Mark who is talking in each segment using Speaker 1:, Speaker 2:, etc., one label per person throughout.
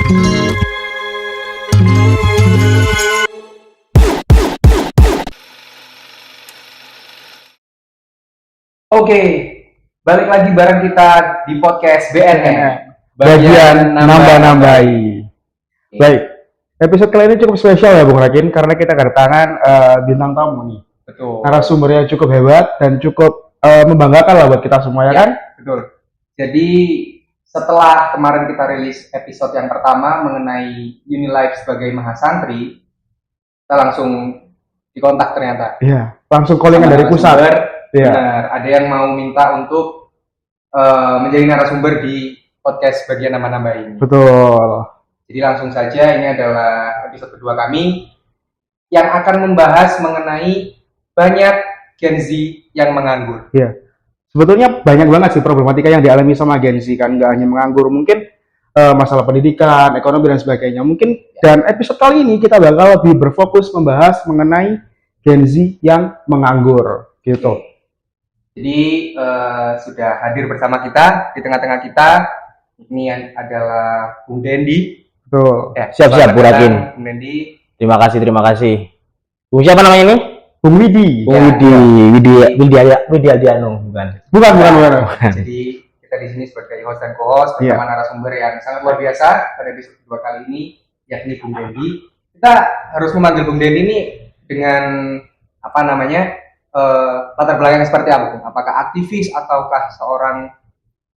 Speaker 1: Oke, balik lagi bareng kita di podcast BNN.
Speaker 2: Bagian nambah-nambahi. Baik, episode kali ini cukup spesial ya Bung Rakin, karena kita kedatangan bintang tamu nih.
Speaker 1: Betul.
Speaker 2: Narasumbernya cukup hebat dan cukup membanggakan lah buat kita semua ya kan?
Speaker 1: Betul. Jadi setelah kemarin kita rilis episode yang pertama mengenai Unilife sebagai mahasantri, kita langsung dikontak ternyata.
Speaker 2: Iya, langsung callingan dari pusat.
Speaker 1: Iya. Benar, ada yang mau minta untuk menjadi narasumber di podcast bagian nambah-nambah ini.
Speaker 2: Betul.
Speaker 1: Jadi langsung saja, ini adalah episode kedua kami yang akan membahas mengenai banyak Gen Z yang menganggur.
Speaker 2: Iya. Sebetulnya banyak banget sih problematika yang dialami sama Gen Z kan, nggak hanya menganggur, mungkin masalah pendidikan, ekonomi dan sebagainya. Mungkin dan episode kali ini kita bakal lebih berfokus membahas mengenai Gen Z yang menganggur gitu.
Speaker 1: Jadi sudah hadir bersama kita di tengah-tengah kita. Ini adalah Bung Dendi.
Speaker 2: Betul.
Speaker 3: Ya, siap-siap Bu Rakin.
Speaker 1: Bung Dendi.
Speaker 3: Terima kasih. Bung siapa namanya ini?
Speaker 2: Bung Widi.
Speaker 3: Bung Widi Aldiano, bukan.
Speaker 2: Bukan.
Speaker 1: Jadi kita di sini sebagai host dan co-host bersama narasumber yang sangat luar biasa pada episode kedua kali ini, yakni Bung Dendi. Kita harus memanggil Bung Dendi ini dengan apa namanya? Latar belakang seperti apa, Bung? Apakah aktivis ataukah seorang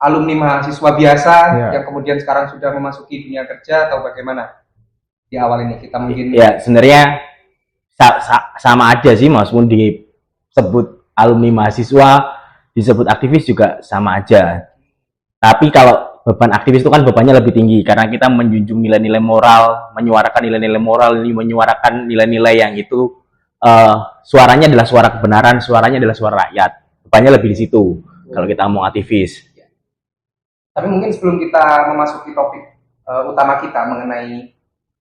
Speaker 1: alumni mahasiswa biasa yang kemudian sekarang sudah memasuki dunia kerja atau bagaimana? Di awal ini kita mungkin
Speaker 3: ya sebenarnya sama aja sih, meskipun disebut alumni mahasiswa, disebut aktivis juga sama aja. Tapi kalau beban aktivis itu kan bebannya lebih tinggi karena kita menjunjung nilai-nilai moral, menyuarakan nilai-nilai moral, menyuarakan nilai-nilai yang itu suaranya adalah suara kebenaran, suaranya adalah suara rakyat. Bebannya lebih di situ kalau kita ngomong aktivis.
Speaker 1: Tapi mungkin sebelum kita memasuki topik utama kita mengenai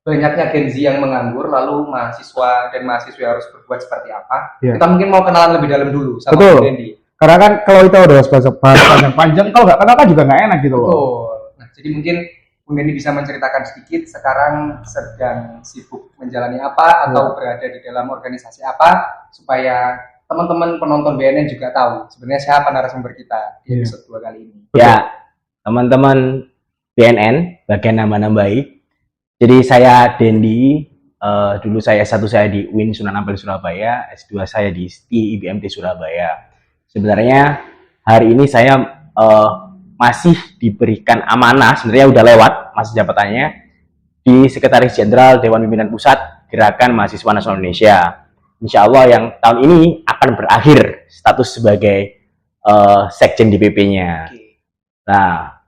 Speaker 1: banyaknya Gen Z yang menganggur, lalu mahasiswa dan mahasiswa harus berbuat seperti apa, kita mungkin mau kenalan lebih dalam dulu sama Bung Dendi.
Speaker 2: Karena kan kalau kita udah bahas panjang-panjang, kalau nggak kenal kan juga nggak enak gitu loh.
Speaker 1: Betul. Nah, jadi mungkin Bung Dendi bisa menceritakan sedikit sekarang sedang sibuk menjalani apa atau berada di dalam organisasi apa, supaya teman-teman penonton BNN juga tahu sebenarnya siapa narasumber kita di episode 2 kali ini.
Speaker 3: Ya, teman-teman BNN, bagian nambah-nambahi. Jadi saya Dendi, dulu saya S1 saya di UIN Sunan Ampel Surabaya, S2 saya di STI IBMT Surabaya. Sebenarnya hari ini saya masih diberikan amanah, sebenarnya udah lewat masa jabatannya di Sekretaris Jenderal Dewan Pimpinan Pusat Gerakan Mahasiswa Nasional Indonesia. Insya Allah yang tahun ini akan berakhir status sebagai Sekjen DPP-nya. Nah,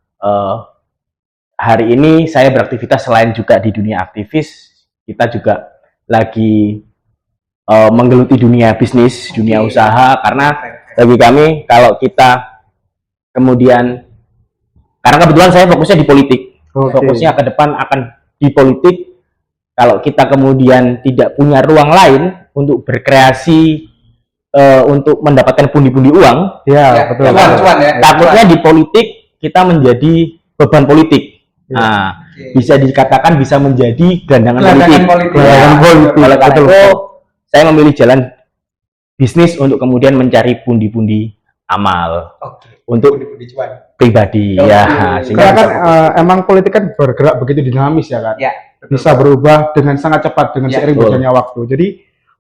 Speaker 3: hari ini saya beraktivitas selain juga di dunia aktivis, kita juga lagi menggeluti dunia bisnis, dunia usaha, karena bagi kami kalau kita kemudian, karena kebetulan saya fokusnya di politik, fokusnya ke depan akan di politik. Kalau kita kemudian tidak punya ruang lain untuk berkreasi, untuk mendapatkan pundi-pundi uang,
Speaker 2: betul.
Speaker 3: Takutnya di politik kita menjadi beban politik. Nah, bisa dikatakan bisa menjadi gelandangan politik. Oleh karena itu, saya memilih jalan bisnis untuk kemudian mencari pundi-pundi amal untuk
Speaker 1: pundi-pundi cuan
Speaker 3: pribadi.
Speaker 2: Karena kan emang politik kan bergerak begitu dinamis ya kan. Bisa berubah dengan sangat cepat dengan seiring berjalannya waktu. Jadi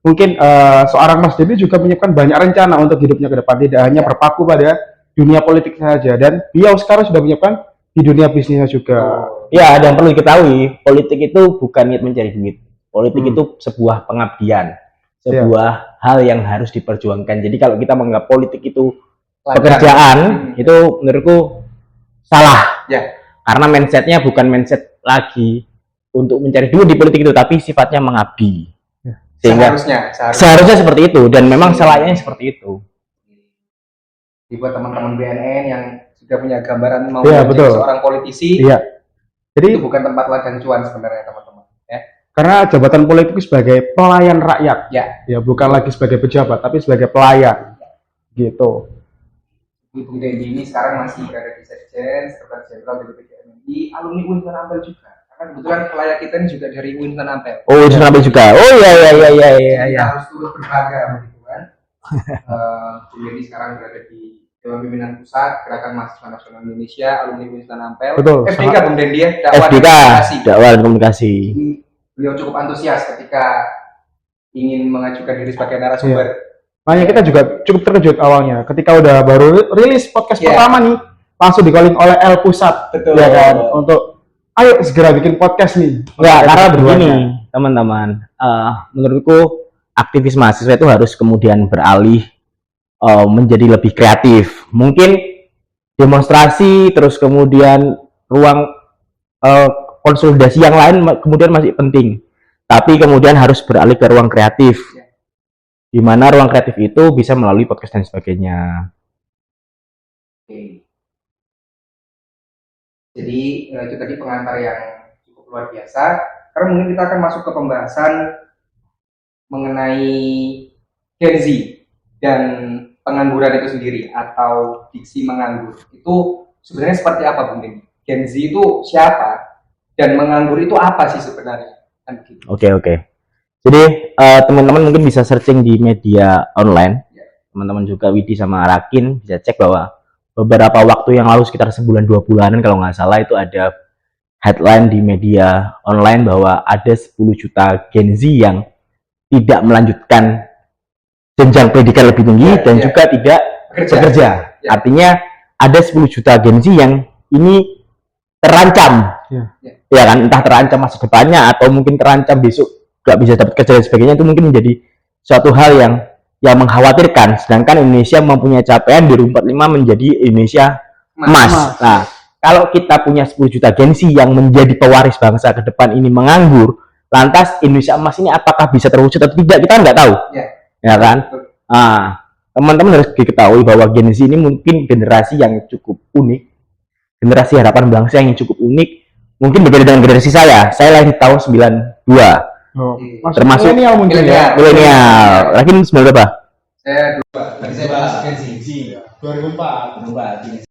Speaker 2: mungkin seorang Mas Dendi juga menyiapkan banyak rencana untuk hidupnya ke depan, tidak hanya berpaku pada dunia politik saja, dan beliau sekarang sudah menyiapkan di dunia bisnisnya juga.
Speaker 3: Ya, ada yang perlu diketahui, politik itu bukan niat mencari duit. Politik itu sebuah pengabdian, sebuah hal yang harus diperjuangkan. Jadi kalau kita menganggap politik itu pekerjaan, itu menurutku salah. Karena mindsetnya bukan mindset lagi untuk mencari duit di politik itu, tapi sifatnya mengabdi. Sehingga seharusnya seperti itu, dan memang selayaknya seperti itu.
Speaker 1: Buat teman-teman BNN yang sudah punya gambaran mau menjadi seorang politisi, jadi itu bukan tempat ladang cuan sebenarnya teman-teman.
Speaker 2: Karena jabatan politik sebagai pelayan rakyat, bukan lagi sebagai pejabat, tapi sebagai pelayan, gitu.
Speaker 1: Bung Dendi ini sekarang masih berada di Sekjen, Sekretaris Jenderal DPP MNI, alumni UIN Sunan Ampel juga. Karena kebetulan pelayar kita ini juga dari UIN Sultan Ampel.
Speaker 3: Oh, Sultan Ampel juga. Oh iya.
Speaker 1: Kita harus turut berbangga begitu kan. Bung Dendy sekarang berada di Dewan Pimpinan Pusat Gerakan Mahasiswa Nasional Indonesia, alumni UIN Sultan Ampel.
Speaker 2: Betul.
Speaker 1: FDK Bung Dendy ya,
Speaker 3: dakwah dan komunikasi.
Speaker 1: Beliau cukup antusias ketika ingin mengajukan diri sebagai narasumber.
Speaker 2: Makanya kita juga cukup terkejut awalnya ketika udah baru rilis podcast pertama nih, langsung di calling oleh L Pusat.
Speaker 1: Betul.
Speaker 2: Ya kan, untuk ayo segera bikin podcast nih.
Speaker 3: Enggak, karena begini teman-teman, menurutku aktivis mahasiswa itu harus kemudian beralih menjadi lebih kreatif. Mungkin demonstrasi terus kemudian ruang konsolidasi yang lain kemudian masih penting, tapi kemudian harus beralih ke ruang kreatif, di mana ruang kreatif itu bisa melalui podcast dan sebagainya.
Speaker 1: Oke. Jadi itu tadi pengantar yang cukup luar biasa. Karena mungkin kita akan masuk ke pembahasan mengenai Gen Z dan pengangguran itu sendiri atau diksi menganggur. Itu sebenarnya seperti apa, Bung Dendy? Gen Z itu siapa dan menganggur itu apa sih sebenarnya?
Speaker 3: Oke. Jadi teman-teman mungkin bisa searching di media online. Teman-teman juga Widi sama Rakin bisa cek bahwa beberapa waktu yang lalu sekitar sebulan 2 bulanan kalau nggak salah itu ada headline di media online bahwa ada 10 juta Gen Z yang tidak melanjutkan jenjang pendidikan lebih tinggi dan juga tidak bekerja. Artinya ada 10 juta Gen Z yang ini terancam, ya kan, entah terancam masa depannya atau mungkin terancam besok nggak bisa dapat kerja dan sebagainya. Itu mungkin menjadi suatu hal yang mengkhawatirkan. Sedangkan Indonesia mempunyai capaian 2045 menjadi Indonesia emas. Nah, kalau kita punya 10 juta Gen Z yang menjadi pewaris bangsa ke depan ini menganggur, lantas Indonesia emas ini apakah bisa terwujud atau tidak, kita nggak tahu. Ya kan? Teman-teman harus diketahui bahwa Gen Z ini mungkin generasi yang cukup unik, generasi harapan bangsa yang cukup unik. Mungkin berbeda dengan generasi saya lahir di tahun 92. Termasuk milenial mungkin ya. Milenial. Rakin 9 berapa?
Speaker 1: Saya
Speaker 3: 2004.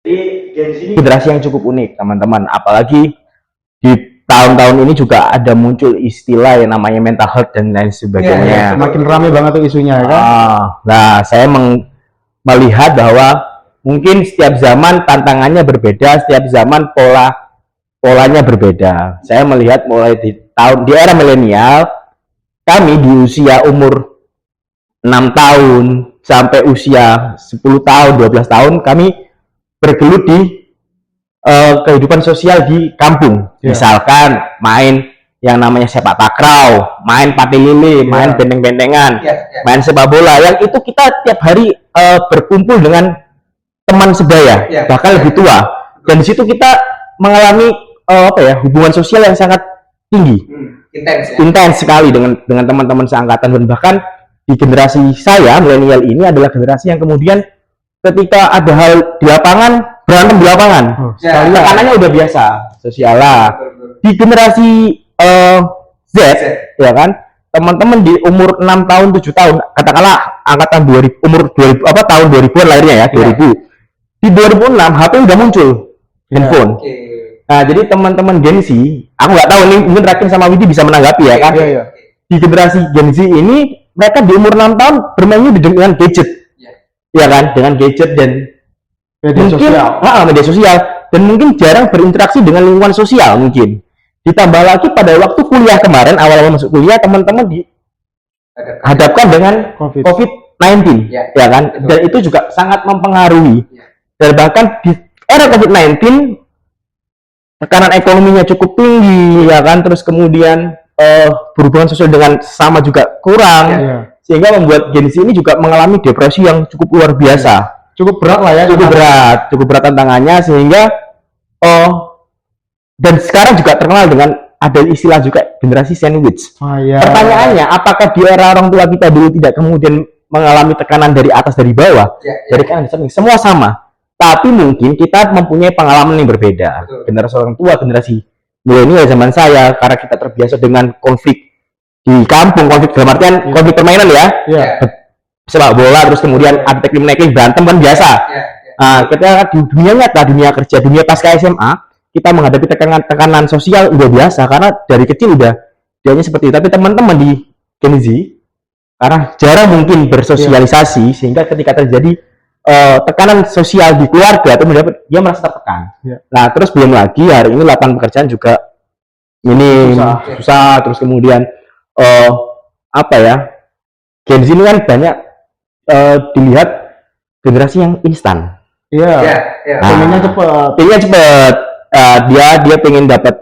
Speaker 3: Jadi Gen Z ini generasi yang cukup unik, teman-teman. Apalagi di tahun-tahun ini juga ada muncul istilah yang namanya mental health dan lain sebagainya.
Speaker 2: Semakin ramai banget tuh isunya ya kan.
Speaker 3: Nah, saya melihat bahwa mungkin setiap zaman tantangannya berbeda, setiap zaman polanya berbeda. Saya melihat mulai di era milenial, kami di usia umur 6 tahun sampai usia 10 tahun, 12 tahun, kami bergelut di kehidupan sosial di kampung. Misalkan main yang namanya sepak takraw, main pati lili, main benteng-bentengan, main sepak bola, yang itu kita tiap hari berkumpul dengan teman sebaya, bahkan lebih tua. Dan di situ kita mengalami hubungan sosial yang sangat tinggi, intens sekali dengan teman-teman seangkatan. Dan bahkan di generasi saya milenial ini adalah generasi yang kemudian ketika ada hal di lapangan berantem di lapangan, tekanannya udah biasa, sosial lah. Di generasi Z, ya kan, teman-teman di umur 6 tahun 7 tahun, katakanlah angkatan 2000, umur 2000 tahun 2000-an lahirnya ya, 2000. Di 2006 HP udah muncul, handphone. Nah, jadi teman-teman Gen Z, aku nggak tahu nih, mungkin Rakin sama Widi bisa menanggapi ya kan. Di generasi Gen Z ini, mereka di umur 6 tahun bermainnya dengan gadget, ya kan, dengan gadget dan media sosial, dan mungkin jarang berinteraksi dengan lingkungan sosial mungkin. Ditambah lagi pada waktu kuliah kemarin, awal-awal masuk kuliah, teman-teman dihadapkan dengan COVID-19, ya kan, dan itu juga sangat mempengaruhi. Dan bahkan di era COVID-19 tekanan ekonominya cukup tinggi, ya kan, terus kemudian berhubungan sosial dengan sama juga kurang, sehingga membuat Gen Z ini juga mengalami depresi yang cukup luar biasa. Cukup berat lah ya, cukup berat tantangannya, sehingga dan sekarang juga terkenal dengan ada istilah juga generasi sandwich. Pertanyaannya, apakah di era orang tua kita dulu tidak kemudian mengalami tekanan dari atas dari bawah, dari kanan dari semua sama, tapi mungkin kita mempunyai pengalaman yang berbeda. Generasi orang tua, generasi milenial zaman saya, karena kita terbiasa dengan konflik di kampung, konflik dalam artian konflik permainan ya, sepak bola, terus kemudian ada teknik berantem kan biasa. Ketika di dunia nyata, dunia kerja, dunia pasca SMA, kita menghadapi tekanan sosial udah biasa karena dari kecil udah dianya seperti itu. Tapi teman-teman di Gen Z karena jarang mungkin bersosialisasi sehingga ketika terjadi tekanan sosial di keluarga atau dia merasa tertekan. Nah, terus belum lagi hari ini lapangan pekerjaan juga minim, susah. Terus kemudian apa ya? Gen Z ini kan banyak dilihat generasi yang instan. Pengennya cepet. Dia pengen dapat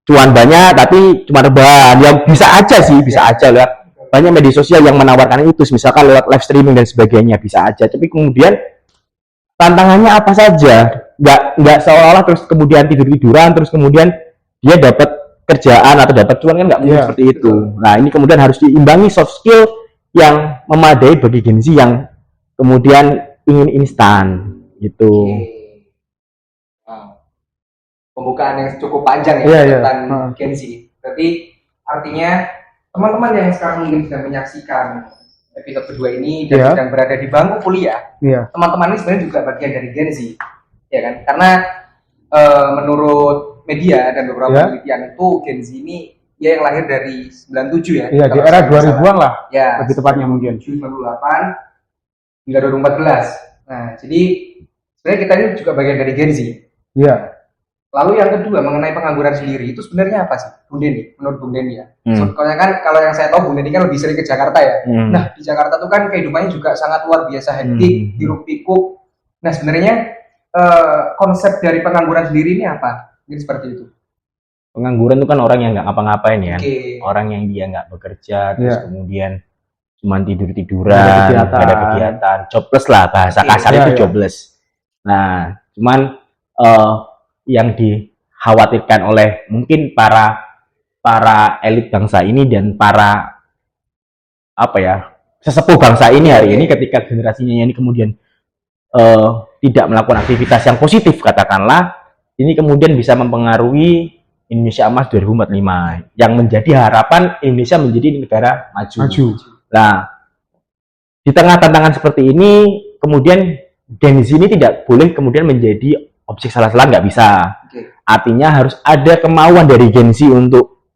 Speaker 3: cuan banyak tapi cuma rebahan. Ya bisa aja lah. Banyak media sosial yang menawarkan itu, misalkan lewat live streaming dan sebagainya, bisa aja. Tapi kemudian tantangannya apa saja? Nggak seolah-olah terus kemudian tiduran terus kemudian dia dapat kerjaan atau dapat cuan, kan nggak mungkin seperti itu. Nah, ini kemudian harus diimbangi soft skill yang memadai bagi Gen Z yang kemudian ingin instan gitu.
Speaker 1: Pembukaan yang cukup panjang ya tentang Gen Z. Berarti artinya teman-teman yang sekarang mungkin sedang menyaksikan episode kedua ini dan sedang berada di bangku kuliah, teman-teman ini sebenarnya juga bagian dari Gen Z, ya kan? Karena menurut media dan beberapa penelitian itu Gen Z ini yang lahir dari 97 ya.
Speaker 2: Iya, di era 2000-an lah. Ya, lebih tepatnya mungkin
Speaker 1: 98 hingga 2014. Nah, jadi sebenarnya kita ini juga bagian dari Gen Z.
Speaker 2: Iya.
Speaker 1: Lalu yang kedua mengenai pengangguran sendiri itu sebenarnya apa sih, Bung Denny? Menurut Bung Denny ya. Soalnya kan kalau yang saya tahu Bung Denny kan lebih sering ke Jakarta ya. Nah di Jakarta tuh kan kehidupannya juga sangat luar biasa hektik, hiruk pikuk. Nah sebenarnya konsep dari pengangguran sendiri ini apa? Ini seperti itu.
Speaker 3: Pengangguran itu kan orang yang nggak ngapa-ngapain ya. Orang yang dia nggak bekerja, terus kemudian cuma tidur-tiduran, nggak ada kegiatan, jobless lah bahasa kasar itu jobless. Nah cuman yang dikhawatirkan oleh mungkin para elit bangsa ini dan para sesepuh bangsa ini hari ini ketika generasinya ini kemudian tidak melakukan aktivitas yang positif, katakanlah ini kemudian bisa mempengaruhi Indonesia Emas 2045 yang menjadi harapan Indonesia menjadi negara maju. Nah, di tengah tantangan seperti ini kemudian Gen Z ini tidak boleh kemudian menjadi objek salah-salah, nggak bisa. Artinya harus ada kemauan dari Gen Z untuk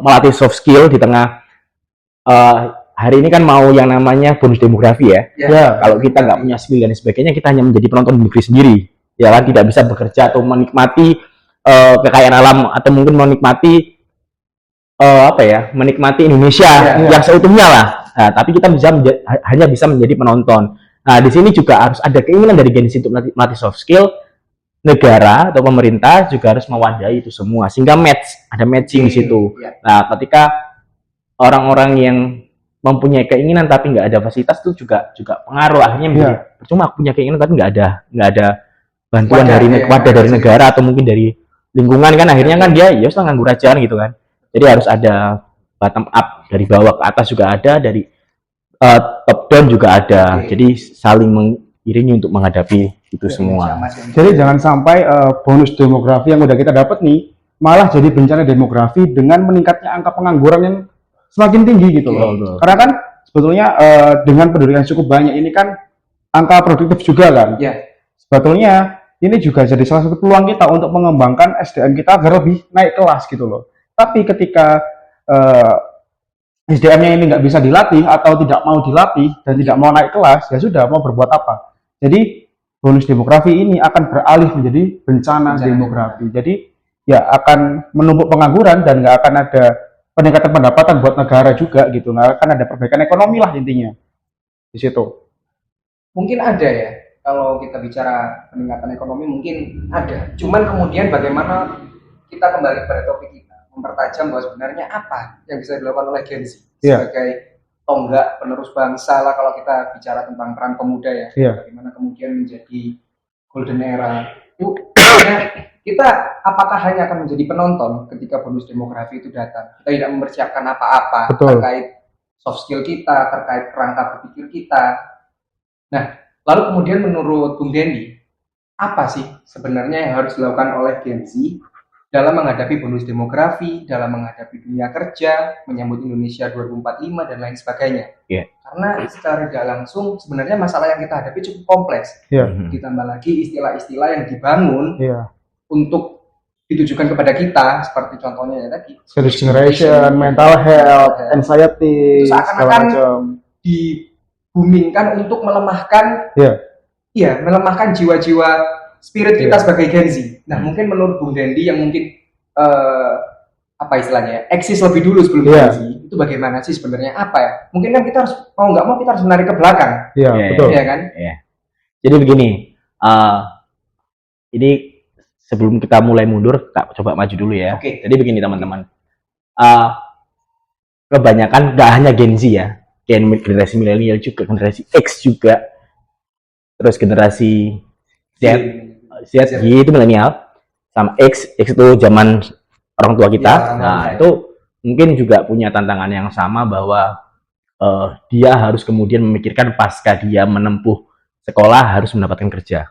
Speaker 3: melatih soft skill di tengah hari ini kan mau yang namanya bonus demografi ya. Kalau kita nggak punya skill dan sebagainya, kita hanya menjadi penonton di negeri sendiri. Ya kan, tidak bisa bekerja atau menikmati kekayaan alam atau mungkin menikmati menikmati Indonesia yang seutuhnya lah. Nah, tapi kita hanya bisa menjadi penonton. Nah, di sini juga harus ada keinginan dari Gen Z untuk melatih soft skill. Negara atau pemerintah juga harus mewadahi itu semua sehingga ada matching di situ. Nah, ketika orang-orang yang mempunyai keinginan tapi nggak ada fasilitas itu juga pengaruh, akhirnya menjadi percuma punya keinginan tapi nggak ada bantuan dari negara atau mungkin dari lingkungan, kan akhirnya kan dia ya sudah nganggur aja gitu kan. Jadi harus ada bottom up, dari bawah ke atas juga ada, dari top down juga ada. Jadi saling mengiringi untuk menghadapi itu semua.
Speaker 2: Jadi jangan sampai bonus demografi yang udah kita dapat nih malah jadi bencana demografi dengan meningkatnya angka pengangguran yang semakin tinggi gitu loh. Karena kan sebetulnya dengan penduduk yang cukup banyak ini kan angka produktif juga kan. Sebetulnya ini juga jadi salah satu peluang kita untuk mengembangkan SDM kita agar lebih naik kelas gitu loh. Tapi ketika SDM-nya ini nggak bisa dilatih atau tidak mau dilatih dan tidak mau naik kelas, ya sudah, mau berbuat apa? Jadi bonus demografi ini akan beralih menjadi bencana demografi. Jadi ya akan menumpuk pengangguran dan nggak akan ada peningkatan pendapatan buat negara juga gitu. Nggak akan ada perbaikan ekonomi lah intinya di situ.
Speaker 1: Mungkin ada ya, kalau kita bicara peningkatan ekonomi mungkin ada. Cuman kemudian bagaimana kita kembali pada topik kita, mempertajam bahwa sebenarnya apa yang bisa dilakukan oleh Gen Z sebagai tonggak penerus bangsa lah kalau kita bicara tentang peran pemuda ya. Bagaimana kemudian menjadi golden era. Kita apakah hanya akan menjadi penonton ketika bonus demografi itu datang? Kita tidak mempersiapkan apa-apa terkait soft skill kita, terkait kerangka berpikir kita. Nah, lalu kemudian menurut Bung Denny, apa sih sebenarnya yang harus dilakukan oleh Gen Z dalam menghadapi bonus demografi, dalam menghadapi dunia kerja, menyambut Indonesia 2045 dan lain sebagainya? Karena secara tidak langsung sebenarnya masalah yang kita hadapi cukup kompleks. Ditambah lagi istilah-istilah yang dibangun untuk ditujukan kepada kita, seperti contohnya ya tadi
Speaker 2: Skills generation, mental health, anxiety,
Speaker 1: itu
Speaker 2: segala
Speaker 1: seakan-akan
Speaker 2: macam.
Speaker 1: dibumingkan untuk melemahkan,
Speaker 2: Iya.
Speaker 1: iya, melemahkan jiwa-jiwa spirit kita sebagai Gen Z. Nah, mungkin menurut Bung Dendi yang mungkin apa istilahnya, eksis lebih dulu sebelum Gen Z, itu bagaimana sih sebenarnya, apa ya? Mungkin kan kita harus mau nggak mau kita harus menarik ke belakang,
Speaker 2: Iya, betul.
Speaker 1: ya kan?
Speaker 3: Iya. Jadi begini, ini sebelum kita mulai mundur, tak coba maju dulu ya.
Speaker 1: Oke.
Speaker 3: Jadi begini teman-teman, kebanyakan nggak hanya Gen Z ya, generasi milenial juga, generasi X juga, terus generasi Z itu milenial, sama X itu zaman orang tua kita.
Speaker 1: Ya,
Speaker 3: Nah itu mungkin juga punya tantangan yang sama bahwa dia harus kemudian memikirkan pasca dia menempuh sekolah harus mendapatkan kerja.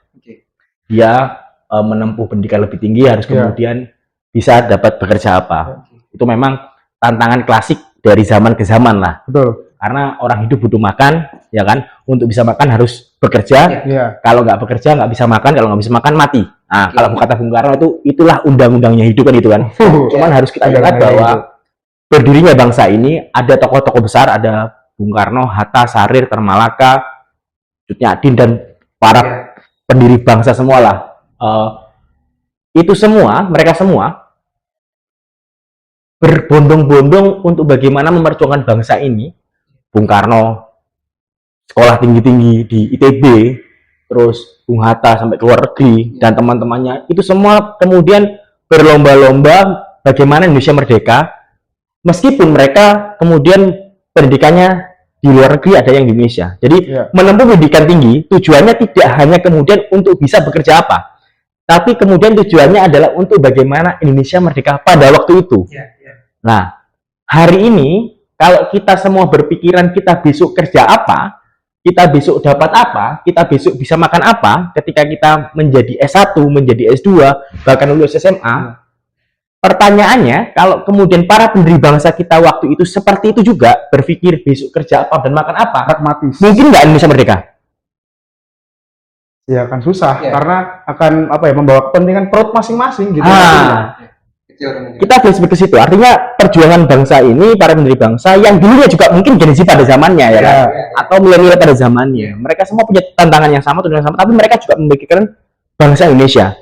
Speaker 3: Dia menempuh pendidikan lebih tinggi harus kemudian bisa dapat bekerja apa. Itu memang tantangan klasik dari zaman ke zaman lah.
Speaker 2: Betul.
Speaker 3: Karena orang hidup butuh makan, ya kan? Untuk bisa makan harus bekerja. Kalau nggak bekerja nggak bisa makan, kalau nggak bisa makan mati. Nah, kalau kata Bung Karno itulah undang-undangnya hidup kan itu kan. Cuman harus kita ingat bahwa berdirinya bangsa ini ada tokoh-tokoh besar, ada Bung Karno, Hatta, Sarir, Termalaka, Cut Nyak Dien, dan para pendiri bangsa semua lah. Itu semua, mereka semua berbondong-bondong untuk bagaimana memperjuangkan bangsa ini. Bung Karno sekolah tinggi-tinggi di ITB, terus Bung Hatta sampai ke luar negeri, dan teman-temannya itu semua kemudian berlomba-lomba bagaimana Indonesia merdeka, meskipun mereka kemudian pendidikannya di luar negeri, ada yang di Indonesia. Jadi menempuh pendidikan tinggi tujuannya tidak hanya kemudian untuk bisa bekerja apa, tapi kemudian tujuannya adalah untuk bagaimana Indonesia merdeka pada waktu itu. Nah, hari ini kalau kita semua berpikiran kita besok kerja apa, kita besok dapat apa, kita besok bisa makan apa, ketika kita menjadi S1, menjadi S2, bahkan lulus SMA, pertanyaannya, kalau kemudian para pendiri bangsa kita waktu itu seperti itu juga, berpikir besok kerja apa dan makan apa,
Speaker 2: pragmatis,
Speaker 3: mungkin nggak Indonesia merdeka?
Speaker 2: Ya akan susah, karena akan membawa kepentingan perut masing-masing gitu.
Speaker 3: Kita flashback ke situ, artinya perjuangan bangsa ini, para pendiri bangsa yang dulunya juga mungkin Gen Z pada zamannya ya kan, atau milenial pada zamannya, mereka semua punya tantangan yang sama, tujuan yang sama, tapi mereka juga memikirkan bangsa Indonesia,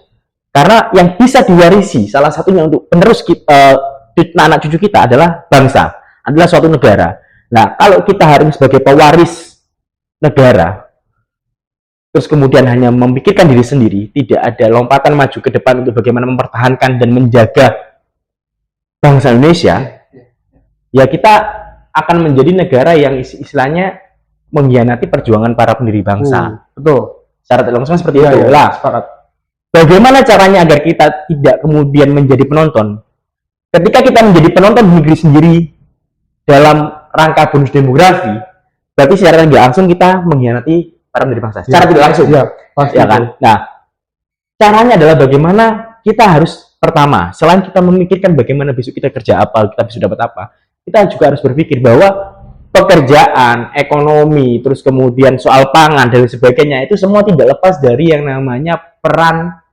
Speaker 3: karena yang bisa diwarisi salah satunya untuk penerus anak cucu kita adalah bangsa, adalah suatu negara. Nah, kalau kita harus sebagai pewaris negara, terus kemudian hanya memikirkan diri sendiri, tidak ada lompatan maju ke depan untuk bagaimana mempertahankan dan menjaga bangsa Indonesia, ya kita akan menjadi negara yang istilahnya mengkhianati perjuangan para pendiri bangsa.
Speaker 2: Betul.
Speaker 3: Secara tidak langsung seperti itu. Lah, bagaimana caranya agar kita tidak kemudian menjadi penonton? Ketika kita menjadi penonton di negeri sendiri dalam rangka bonus demografi, berarti secara tidak langsung kita mengkhianati para pendiri bangsa. Secara tidak langsung, ya kan? Nah, caranya adalah bagaimana kita harus pertama, selain kita memikirkan bagaimana besok kita kerja apa, kita bisa dapat apa, kita juga harus berpikir bahwa pekerjaan, ekonomi, terus kemudian soal pangan dan sebagainya itu semua tidak lepas dari yang namanya peran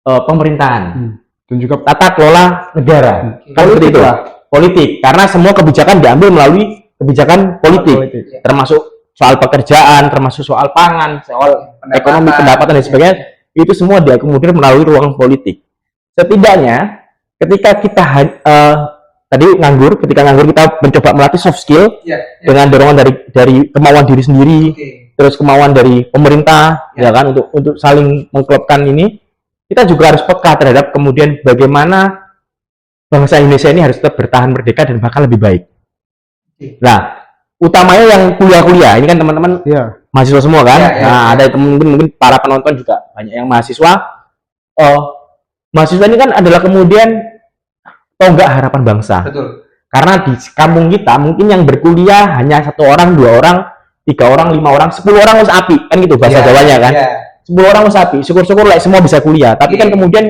Speaker 3: pemerintahan dan juga tata kelola negara. Kan seperti itu, politik. Karena semua kebijakan diambil melalui kebijakan politik. Termasuk soal pekerjaan, termasuk soal pangan, soal ekonomi, pendapatan dan sebagainya, itu semua diakomodir melalui ruang politik. Setidaknya ketika kita ketika nganggur kita mencoba melatih soft skill dengan dorongan dari kemauan diri sendiri, terus kemauan dari pemerintah, ya kan, untuk saling mengklopkan ini, kita juga harus peka terhadap kemudian bagaimana bangsa Indonesia ini harus tetap bertahan merdeka dan bahkan lebih baik. Nah, utamanya yang kuliah-kuliah ini kan teman-teman mahasiswa semua kan. Ada mungkin para penonton juga banyak yang mahasiswa. Mahasiswa ini kan adalah kemudian tonggak harapan bangsa.
Speaker 1: Betul.
Speaker 3: Karena di kampung kita mungkin yang berkuliah hanya 1 orang, 2 orang, 3 orang, 5 orang, 10 orang wis api kan gitu bahasa Jawanya kan. 10 orang wis api. Syukur-syukur lah semua bisa kuliah. Tapi kan kemudian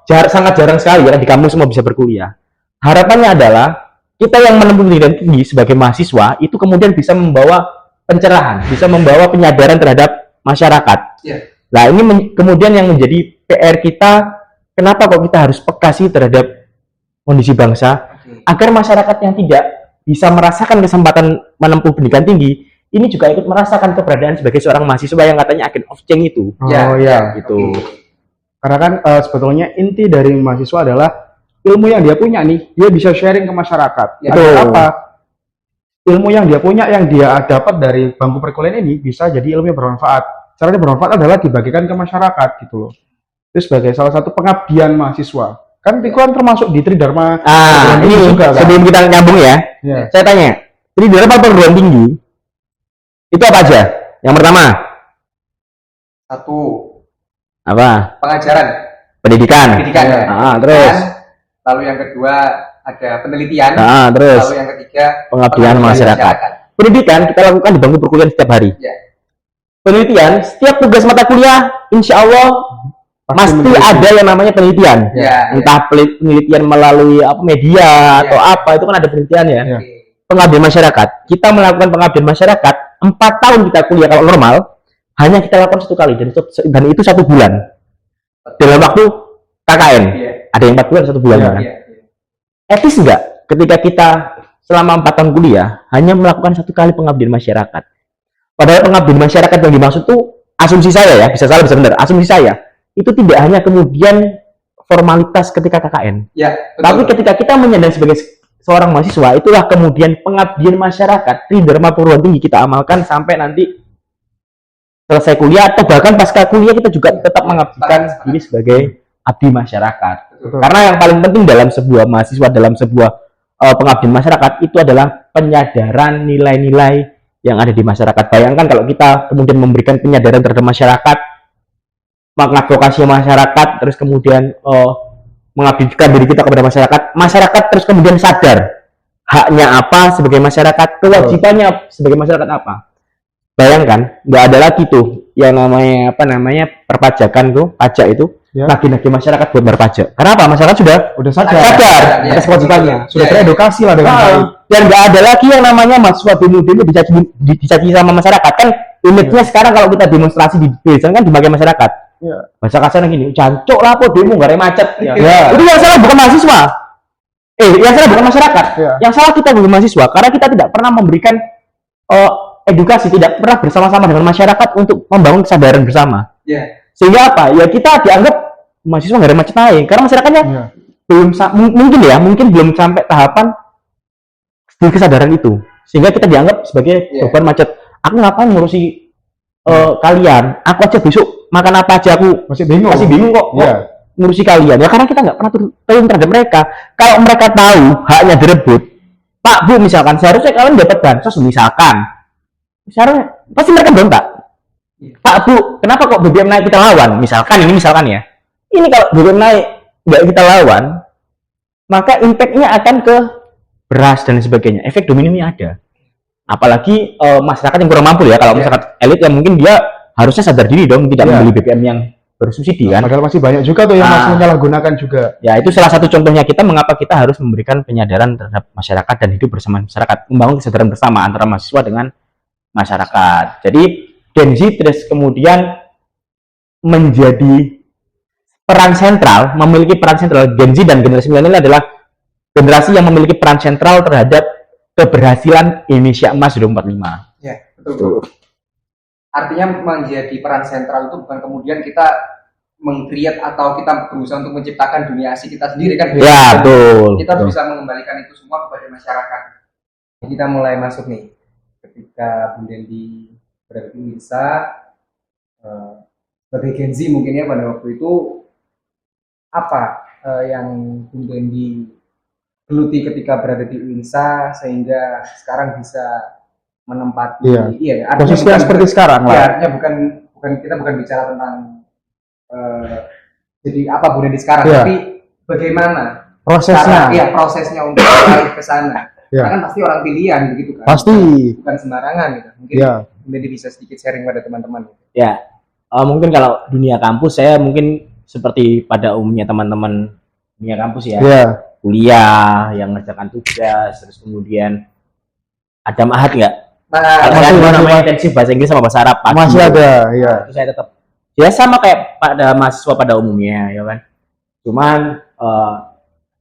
Speaker 3: sangat jarang sekali ya di kampung semua bisa berkuliah. Harapannya adalah kita yang menempuh pendidikan tinggi sebagai mahasiswa itu kemudian bisa membawa pencerahan, bisa membawa penyadaran terhadap masyarakat. Nah, ini kemudian yang menjadi PR kita kenapa kok kita harus peka sih terhadap kondisi bangsa, agar masyarakat yang tidak bisa merasakan kesempatan menempuh pendidikan tinggi ini juga ikut merasakan keberadaan sebagai seorang mahasiswa yang katanya agent of change itu. Gitu.
Speaker 2: Karena kan sebetulnya inti dari mahasiswa adalah ilmu yang dia punya nih, dia bisa sharing ke masyarakat. Apa? Ilmu yang dia punya, yang dia dapat dari bangku perkuliahan ini bisa jadi ilmu yang bermanfaat. Caranya bermanfaat adalah dibagikan ke masyarakat gitu loh. Itu sebagai salah satu pengabdian mahasiswa. Kan itu kan termasuk di Tridharma.
Speaker 3: Ini juga, kan? Sebelum kita nyambung ya, saya tanya, Tridharma perguruan tinggi itu apa aja? Yang pertama,
Speaker 1: satu,
Speaker 3: apa?
Speaker 1: Pengajaran.
Speaker 3: Pendidikan. Terus.
Speaker 1: Lalu yang kedua ada penelitian.
Speaker 3: Terus.
Speaker 1: Lalu yang ketiga
Speaker 3: pengabdian masyarakat. Pendidikan kita lakukan di bangku perkuliahan setiap hari. Penelitian, setiap tugas mata kuliah, insya Allah pasti ada yang namanya penelitian. Entah penelitian melalui media atau apa, itu kan ada penelitian ya. Pengabdian masyarakat, kita melakukan pengabdian masyarakat 4 tahun kita kuliah kalau normal, hanya kita lakukan 1 kali dan itu 1 bulan dalam waktu KKN. Ada yang 4 bulan, 1 bulan kan. Etis enggak ketika kita selama 4 tahun kuliah hanya melakukan 1 kali pengabdian masyarakat? Padahal pengabdian masyarakat yang dimaksud tuh, asumsi saya ya, bisa salah bisa benar, asumsi saya itu tidak hanya kemudian formalitas ketika KKN, tapi ketika kita menyandang sebagai seorang mahasiswa, itulah kemudian pengabdian masyarakat Tridharma perguruan tinggi kita amalkan sampai nanti selesai kuliah atau bahkan pasca kuliah kita juga tetap mengabdikan diri sebagai abdi masyarakat. Karena yang paling penting dalam sebuah mahasiswa, dalam sebuah pengabdian masyarakat itu adalah penyadaran nilai-nilai yang ada di masyarakat. Bayangkan kalau kita kemudian memberikan penyadaran terhadap masyarakat, mengadvokasi masyarakat, terus kemudian mengabdikan diri kita kepada masyarakat terus kemudian sadar haknya apa sebagai masyarakat, kewajibannya sebagai masyarakat apa. Bayangkan, nggak ada lagi tuh yang namanya perpajakan tuh, pajak itu lagi-lagi masyarakat buat berpajak. Karena apa? Masyarakat sudah sadar atas kewajibannya, sudah teredukasi lah dengan baik. Dan nggak ada lagi yang namanya mahasiswa demo-demo dicaci sama masyarakat. Kan image-nya sekarang kalau kita demonstrasi di desa kan dipakai masyarakat. Bahasa kasarnya gini, jancuk lah apa demo gara macet. Itu yang salah bukan mahasiswa. Yang salah bukan masyarakat. Yang salah kita bukan mahasiswa karena kita tidak pernah memberikan edukasi, tidak pernah bersama-sama dengan masyarakat untuk membangun kesadaran bersama. Sehingga apa? Ya kita dianggap mahasiswa nggak ada macet aja karena masyarakatnya mungkin belum sampai tahapan kesadaran itu. Sehingga kita dianggap sebagai beban macet. Aku ngapain ngurusi kalian? Aku aja besok makan apa aja aku masih bingung kok ngurusi kalian. Ya karena kita nggak pernah turun terhadap mereka. Kalau mereka tahu haknya direbut, Pak Bu misalkan seharusnya kalian dapat bansos misalkan, pasti mereka berontak. Pak Bu, kenapa kok BBM naik kita lawan? Misalkan ya. Ini kalau BBM naik nggak kita lawan, maka impact-nya akan ke beras dan sebagainya. Efek dominonya ada. Apalagi masyarakat yang kurang mampu ya. Kalau masyarakat elit yang mungkin dia harusnya sadar diri dong, tidak membeli BBM yang bersubsidi kan.
Speaker 2: Padahal masih banyak juga tuh yang masih menyalahgunakan juga. Ya
Speaker 3: itu salah satu contohnya kita mengapa kita harus memberikan penyadaran terhadap masyarakat dan hidup bersama masyarakat, membangun kesadaran bersama antara mahasiswa dengan masyarakat. Jadi Gen Z terus kemudian menjadi memiliki peran sentral. Gen Z dan generasi milenial adalah generasi yang memiliki peran sentral terhadap keberhasilan Indonesia Emas 2045.
Speaker 1: Ya, betul. Artinya menjadi peran sentral itu bukan kemudian kita meng-create atau kita berusaha untuk menciptakan dunia asli kita sendiri kan.
Speaker 3: Ya, betul.
Speaker 1: Kita bisa mengembalikan itu semua kepada masyarakat. Jadi kita mulai masuk nih. Ketika Bung Dendi berada di UINSA, sebagai Gen Z mungkin ya pada waktu itu, apa yang Bung Dendi geluti ketika berada di UINSA sehingga sekarang bisa menempati
Speaker 2: posisinya seperti sekarang lah.
Speaker 1: Artinya kita bukan bicara tentang jadi apa Bung Dendi sekarang, tapi bagaimana prosesnya untuk sampai ke sana. Karena kan pasti orang pilihan begitu kan.
Speaker 2: Pasti.
Speaker 1: Bukan sembarangan gitu. Mungkin Bung Dendi bisa sedikit sharing pada teman-teman.
Speaker 3: Ya. Mungkin kalau dunia kampus saya mungkin seperti pada umumnya teman-teman dunia kampus ya. Kuliah yang ngerjakan tugas, terus kemudian ada ma'had nggak? Masih namanya intensif bahasa Inggris sama bahasa Arab pagi.
Speaker 2: Masih ada,
Speaker 3: Itu saya tetap ya sama kayak pada mahasiswa pada umumnya ya kan. Cuman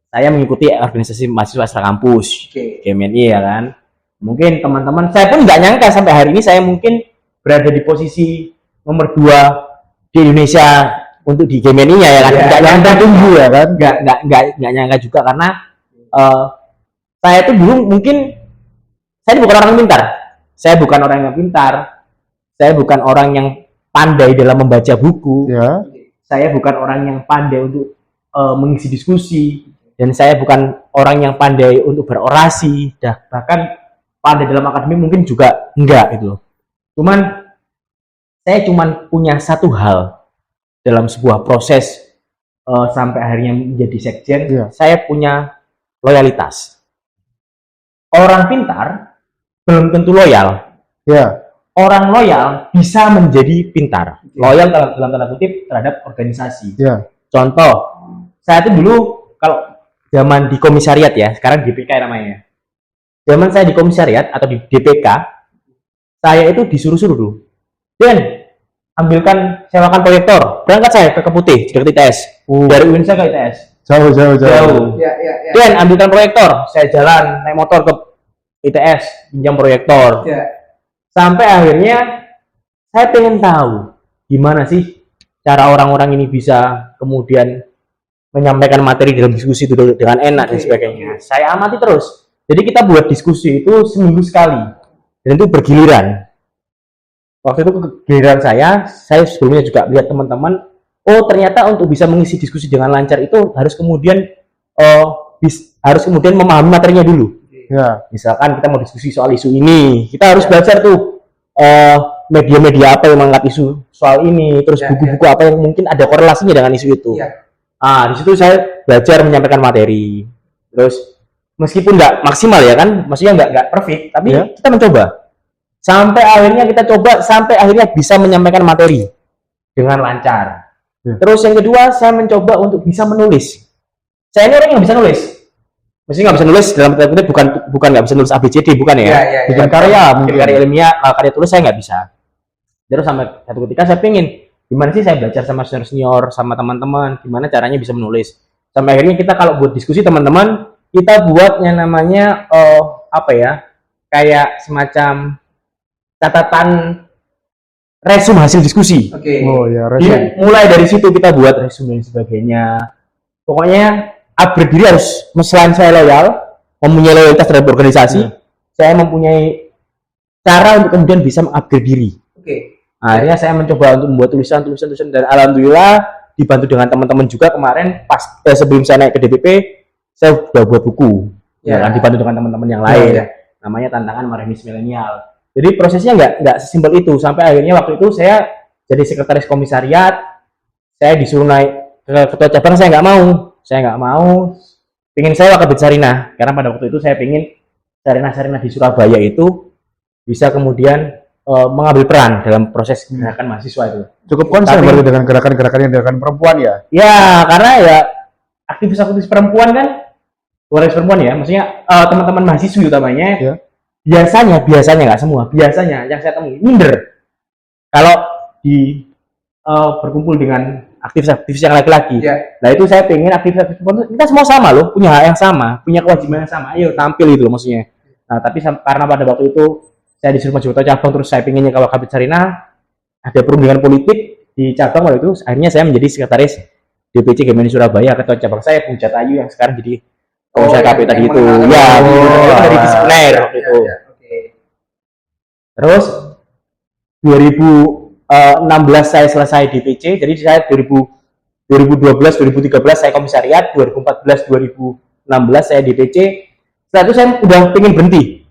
Speaker 3: saya mengikuti organisasi mahasiswa ekstra kampus, GMNI ya kan. Mungkin teman-teman, saya pun nggak nyangka sampai hari ini saya mungkin berada di posisi nomor 2 di Indonesia untuk di GMNI-nya ya kan. Nggak nyangka tunggu ya kan. Nggak nyangka juga karena saya itu dulu mungkin saya bukan orang yang pintar. Saya bukan orang yang pintar. Saya bukan orang yang pandai dalam membaca buku.
Speaker 2: Ya.
Speaker 3: Saya bukan orang yang pandai untuk mengisi diskusi, dan saya bukan orang yang pandai untuk berorasi, bahkan pandai dalam akademik mungkin juga enggak gitu. Saya cuman punya satu hal dalam sebuah proses sampai akhirnya menjadi sekjen, saya punya loyalitas. Orang pintar belum tentu loyal.
Speaker 2: Ya.
Speaker 3: Orang loyal bisa menjadi pintar. Loyal dalam tanda kutip terhadap organisasi.
Speaker 2: Ya.
Speaker 3: Contoh, saya itu dulu kalau zaman di komisariat ya, sekarang DPK namanya. Zaman saya di komisariat atau di DPK, saya itu disuruh-suruh dulu. Dan ambilkan, sewakan proyektor. Berangkat saya ke Keputih, ke ITS. Dari UIN saya ke ITS.
Speaker 2: Jauh.
Speaker 1: Ya.
Speaker 3: Dan ambilkan proyektor. Saya jalan naik motor ke ITS, pinjam proyektor.
Speaker 1: Ya.
Speaker 3: Sampai akhirnya saya pengen tahu gimana sih cara orang-orang ini bisa kemudian menyampaikan materi dalam diskusi itu dengan enak dan sebagainya. Saya amati terus. Jadi kita buat diskusi itu seminggu sekali dan itu bergiliran. Waktu itu giliran saya sebelumnya juga lihat teman-teman, oh ternyata untuk bisa mengisi diskusi dengan lancar itu harus kemudian memahami materinya dulu.
Speaker 2: Ya.
Speaker 3: Misalkan kita mau diskusi soal isu ini, kita harus belajar tuh media-media apa yang mengangkat isu soal ini, terus buku-buku apa yang mungkin ada korelasinya dengan isu itu. Di situ saya belajar menyampaikan materi. Terus meskipun nggak maksimal ya kan, maksudnya nggak perfect, tapi kita mencoba. Sampai akhirnya bisa menyampaikan materi dengan lancar. Terus yang kedua, saya mencoba untuk bisa menulis. Saya ini orang yang bisa nulis. Mesti nggak bisa nulis dalam tanda kutip, bukan nggak bisa nulis ABCD, bukan ya? Bikin karya ilmiah, karya tulis saya nggak bisa. Terus sampai satu ketika saya pengen, gimana sih saya belajar sama senior sama teman-teman, gimana caranya bisa menulis. Sampai akhirnya kita kalau buat diskusi teman-teman, kita buat yang namanya kayak semacam catatan resume hasil diskusi.
Speaker 2: Oh ya, resume.
Speaker 3: Mulai dari situ kita buat resume dan sebagainya. Pokoknya upgrade diri harus, selain saya loyal, mempunyai loyalitas terhadap organisasi, saya mempunyai cara untuk kemudian bisa mengupgrade diri. Akhirnya saya mencoba untuk membuat tulisan dan alhamdulillah dibantu dengan teman-teman juga kemarin pas sebelum saya naik ke DPP, saya sudah buat buku. Ya kan, dibantu dengan teman-teman yang lain. Namanya Tantangan Marxisme Milenial. Jadi prosesnya nggak sesimpel itu. Sampai akhirnya waktu itu saya jadi sekretaris komisariat, saya disuruh naik ke ketua cabang, saya nggak mau. Pingin saya Wakabit Sarinah, karena pada waktu itu saya pingin Sarinah di Surabaya itu bisa kemudian mengambil peran dalam proses gerakan mahasiswa itu.
Speaker 2: Cukup konsen berarti dengan gerakan-gerakan yang dilakukan perempuan ya?
Speaker 3: Ya, karena ya aktivis perempuan kan, ya, maksudnya teman-teman mahasiswa utamanya, biasanya nggak semua, biasanya yang saya temui minder kalau berkumpul dengan aktivis yang laki-laki. Nah itu saya pengen aktivis perempuan kita semua sama loh, punya hak yang sama, punya kewajiban yang sama, ayo tampil itu loh maksudnya. Nah tapi karena pada waktu itu saya disuruh maju ketua cabang, terus saya pengennya kalau Wakabit Sarinah ada perundingan politik di cabang, waktu itu akhirnya saya menjadi sekretaris DPC GMNI Surabaya. Ketua cabang saya Bung Jatayu yang sekarang jadi komisaris KP tadi itu. Dari disipliner waktu itu. Terus 2016 saya selesai DPC, jadi saya 2012-2013 saya komisariat, 2014-2016 saya DPC. Setelah itu saya udah pengen berhenti,